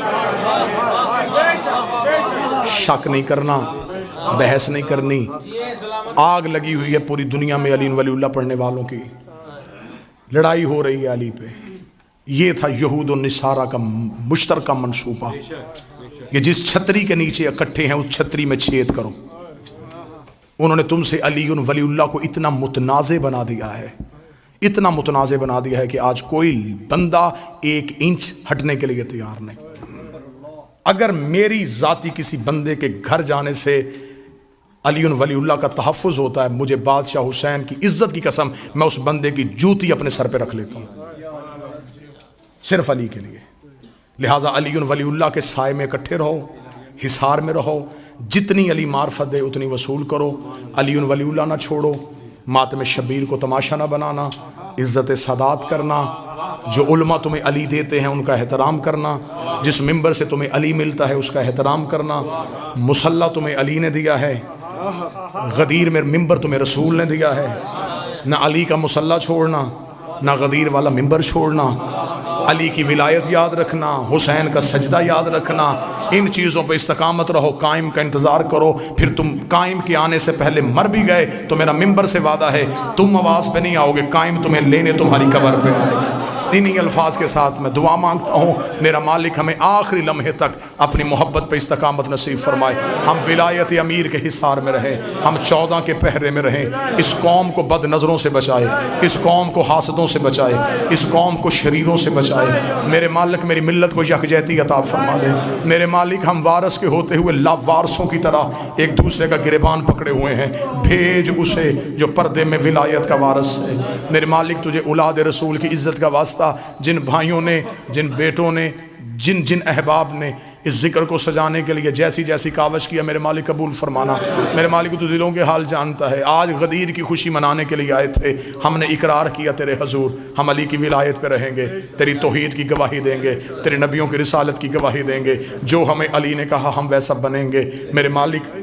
شک نہیں کرنا. بحث نہیں کرنی. آگ لگی ہوئی ہے پوری دنیا میں علی ولی اللہ پڑھنے والوں کی, لڑائی ہو رہی ہے علی پہ. یہ تھا یہود و نصارہ کا مشترکہ منصوبہ کہ جس چھتری کے نیچے اکٹھے ہیں اس چھتری میں چھید کرو. انہوں نے تم سے علی ولی اللہ کو اتنا متنازع بنا دیا ہے, اتنا متنازع بنا دیا ہے کہ آج کوئی بندہ 1 انچ ہٹنے کے لیے تیار نہیں. اگر میری ذاتی کسی بندے کے گھر جانے سے علی ولی اللہ کا تحفظ ہوتا ہے, مجھے بادشاہ حسین کی عزت کی قسم میں اس بندے کی جوتی اپنے سر پہ رکھ لیتا ہوں صرف علی کے لیے. لہٰذا علی ولی اللہ کے سائے میں اکٹھے رہو, حصار میں رہو, جتنی علی معرفت دے اتنی وصول کرو, علی ولی اللہ نہ چھوڑو, ماتم شبیر کو تماشا نہ بنانا, عزت سادات کرنا, جو علماء تمہیں علی دیتے ہیں ان کا احترام کرنا, جس ممبر سے تمہیں علی ملتا ہے اس کا احترام کرنا. مصلی تمہیں علی نے دیا ہے, غدیر میں ممبر تمہیں رسول نے دیا ہے. نہ علی کا مصلی چھوڑنا, نہ غدیر والا ممبر چھوڑنا, علی کی ولایت یاد رکھنا, حسین کا سجدہ یاد رکھنا. ان چیزوں پہ استقامت رہو, قائم کا انتظار کرو. پھر تم قائم کے آنے سے پہلے مر بھی گئے تو میرا ممبر سے وعدہ ہے تم آواز پہ نہیں آؤ گے, قائم تمہیں لینے تمہاری قبر پہ آئے گا. انہی الفاظ کے ساتھ میں دعا مانگتا ہوں میرا مالک ہمیں آخری لمحے تک اپنی محبت پہ استقامت نصیب فرمائے. ہم ولایت امیر کے حصار میں رہیں, ہم 14 کے پہرے میں رہیں. اس قوم کو بد نظروں سے بچائے, اس قوم کو حاسدوں سے بچائے, اس قوم کو شریروں سے بچائے. میرے مالک میری ملت کو یکجہتی عطا فرما دے. میرے مالک ہم وارث کے ہوتے ہوئے لاوارثوں کی طرح ایک دوسرے کا گریبان پکڑے ہوئے ہیں, بھیج اسے جو پردے میں ولایت کا وارث ہے. میرے مالک تجھے اولاد رسول کی عزت کا واسطہ جن بھائیوں نے, جن بیٹوں نے, جن احباب نے اس ذکر کو سجانے کے لیے جیسی جیسی کاوش کیا, میرے مالک قبول فرمانا. میرے مالک تو دلوں کے حال جانتا ہے. آج غدیر کی خوشی منانے کے لیے آئے تھے, ہم نے اقرار کیا تیرے حضور ہم علی کی ولایت پہ رہیں گے, تیری توحید کی گواہی دیں گے, تیرے نبیوں کی رسالت کی گواہی دیں گے, جو ہمیں علی نے کہا ہم ویسا بنیں گے. میرے مالک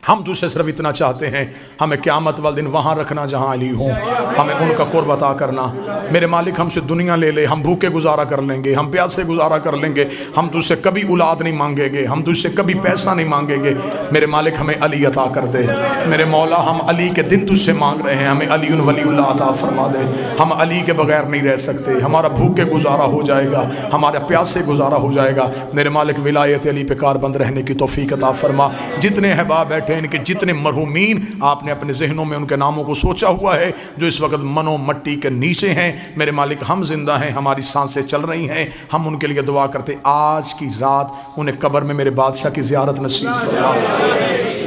ہم تجھ سے صرف اتنا چاہتے ہیں, ہمیں قیامت والے دن وہاں رکھنا جہاں علی ہوں, ہمیں ان کا قرب عطا کرنا. میرے مالک ہم سے دنیا لے لے, ہم بھوکے گزارا کر لیں گے, ہم پیاسے گزارا کر لیں گے, ہم تجھ سے کبھی اولاد نہیں مانگیں گے, ہم تجھ سے کبھی پیسہ نہیں مانگیں گے. میرے مالک ہمیں علی عطا کر دے. میرے مولا ہم علی کے دن تجھ سے مانگ رہے ہیں, ہمیں علی ولی اللہ عطا فرما دے. ہم علی کے بغیر نہیں رہ سکتے, ہمارا بھوکے گزارا ہو جائے گا, ہمارا پیاسے گزارا ہو جائے گا. میرے مالک ولایت علی پہ کاربند رہنے کی توفیق عطا فرما. جتنے احباب بیٹھے ہیں ان کے جتنے مرحومین آپ نے اپنے ذہنوں میں ان کے ناموں کو سوچا ہوا ہے, جو اس وقت منو مٹی کے نیچے ہیں, میرے مالک ہم زندہ ہیں, ہماری سانسیں چل رہی ہیں, ہم ان کے لیے دعا کرتے آج کی رات انہیں قبر میں میرے بادشاہ کی زیارت نصیب فرما,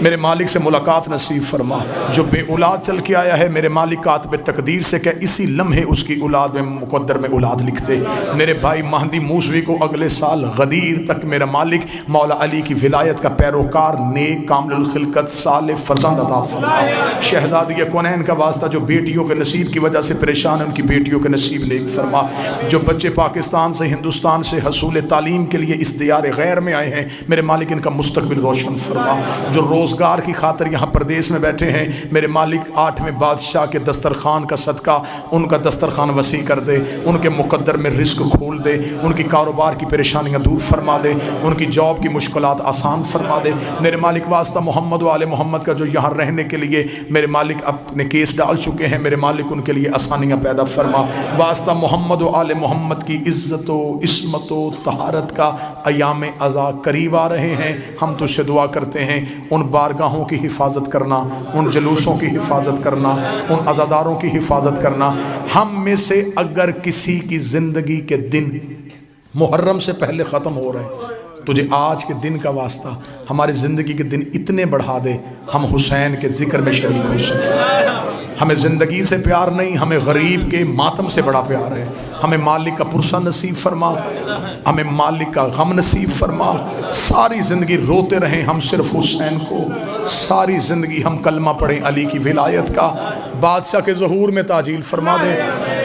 میرے مالک سے ملاقات نصیب فرما. جو بے اولاد چل کے آیا ہے میرے مالک کاتب تقدیر سے کہ اسی لمحے اس کی اولاد میں مقدر میں اولاد لکھ دے. میرے بھائی مہدی موسوی کو اگلے سال غدیر تک میرا مالک مولا علی کی ولایت کا پیروکار, نیک, کامل الخلقت, صالح فرزند عطا فرما. شہزادی کونین کا واسطہ جو بیٹیوں کے نصیب کی وجہ سے پریشان ہیں ان کی بیٹیوں کے نصیب نیک فرما. جو بچے پاکستان سے ہندوستان سے حصول تعلیم کے لیے اس دیار غیر میں آئے ہیں میرے مالک ان کا مستقبل روشن فرما. جو روزگار کی خاطر یہاں پردیس میں بیٹھے ہیں میرے مالک 8ویں بادشاہ کے دسترخوان کا صدقہ ان کا دسترخوان وسیع کر دے, ان کے مقدر میں رزق کھول دے, ان کی کاروبار کی پریشانیاں دور فرما دے, ان کی جاب کی مشکلات آسان فرما دے. میرے مالک واسطہ محمد و آل محمد کا جو یہاں رہنے کے لیے میرے مالک اپنے کیس ڈال چکے ہیں میرے مالک ان کے لیے آسانیاں پیدا فرما. واسطہ محمد و آل محمد کی عزت و عصمت و طہارت کا ایام عزا قریب آ رہے ہیں, ہم تجھ سے دعا کرتے ہیں ان بارگاہوں کی حفاظت کرنا, ان جلوسوں کی حفاظت کرنا, ان عزاداروں کی حفاظت کرنا. ہم میں سے اگر کسی کی زندگی کے دن محرم سے پہلے ختم ہو رہے ہیں تجھے آج کے دن کا واسطہ ہماری زندگی کے دن اتنے بڑھا دے ہم حسین کے ذکر میں شریک ہو سکیں. ہمیں زندگی سے پیار نہیں, ہمیں غریب کے ماتم سے بڑا پیار ہے. ہمیں مالک کا پرسہ نصیب فرما, ہمیں مالک کا غم نصیب فرما. ساری زندگی روتے رہیں ہم صرف حسین کو, ساری زندگی ہم کلمہ پڑھیں علی کی ولایت کا. بادشاہ کے ظہور میں تاجیل فرما دے.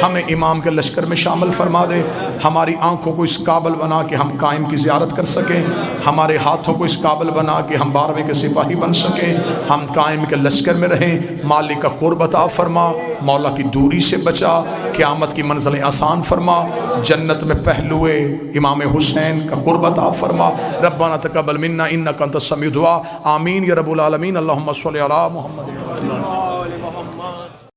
ہمیں امام کے لشکر میں شامل فرما دے، ہماری آنکھوں کو اس قابل بنا کہ ہم قائم کی زیارت کر سکیں، ہمارے ہاتھوں کو اس قابل بنا کہ ہم 12ویں کے سپاہی بن سکیں، ہم قائم کے لشکر میں رہیں، مالک کا قرب عطا فرما، مولا کی دوری سے بچا، قیامت کی منزلیں آسان فرما، جنت میں پہلوئے امام حسین کا قرب عطا فرما، ربنا تقبل منا انک انت السمیع الدعاء، آمین یا رب العالمین، اللہم صلی علی محمد۔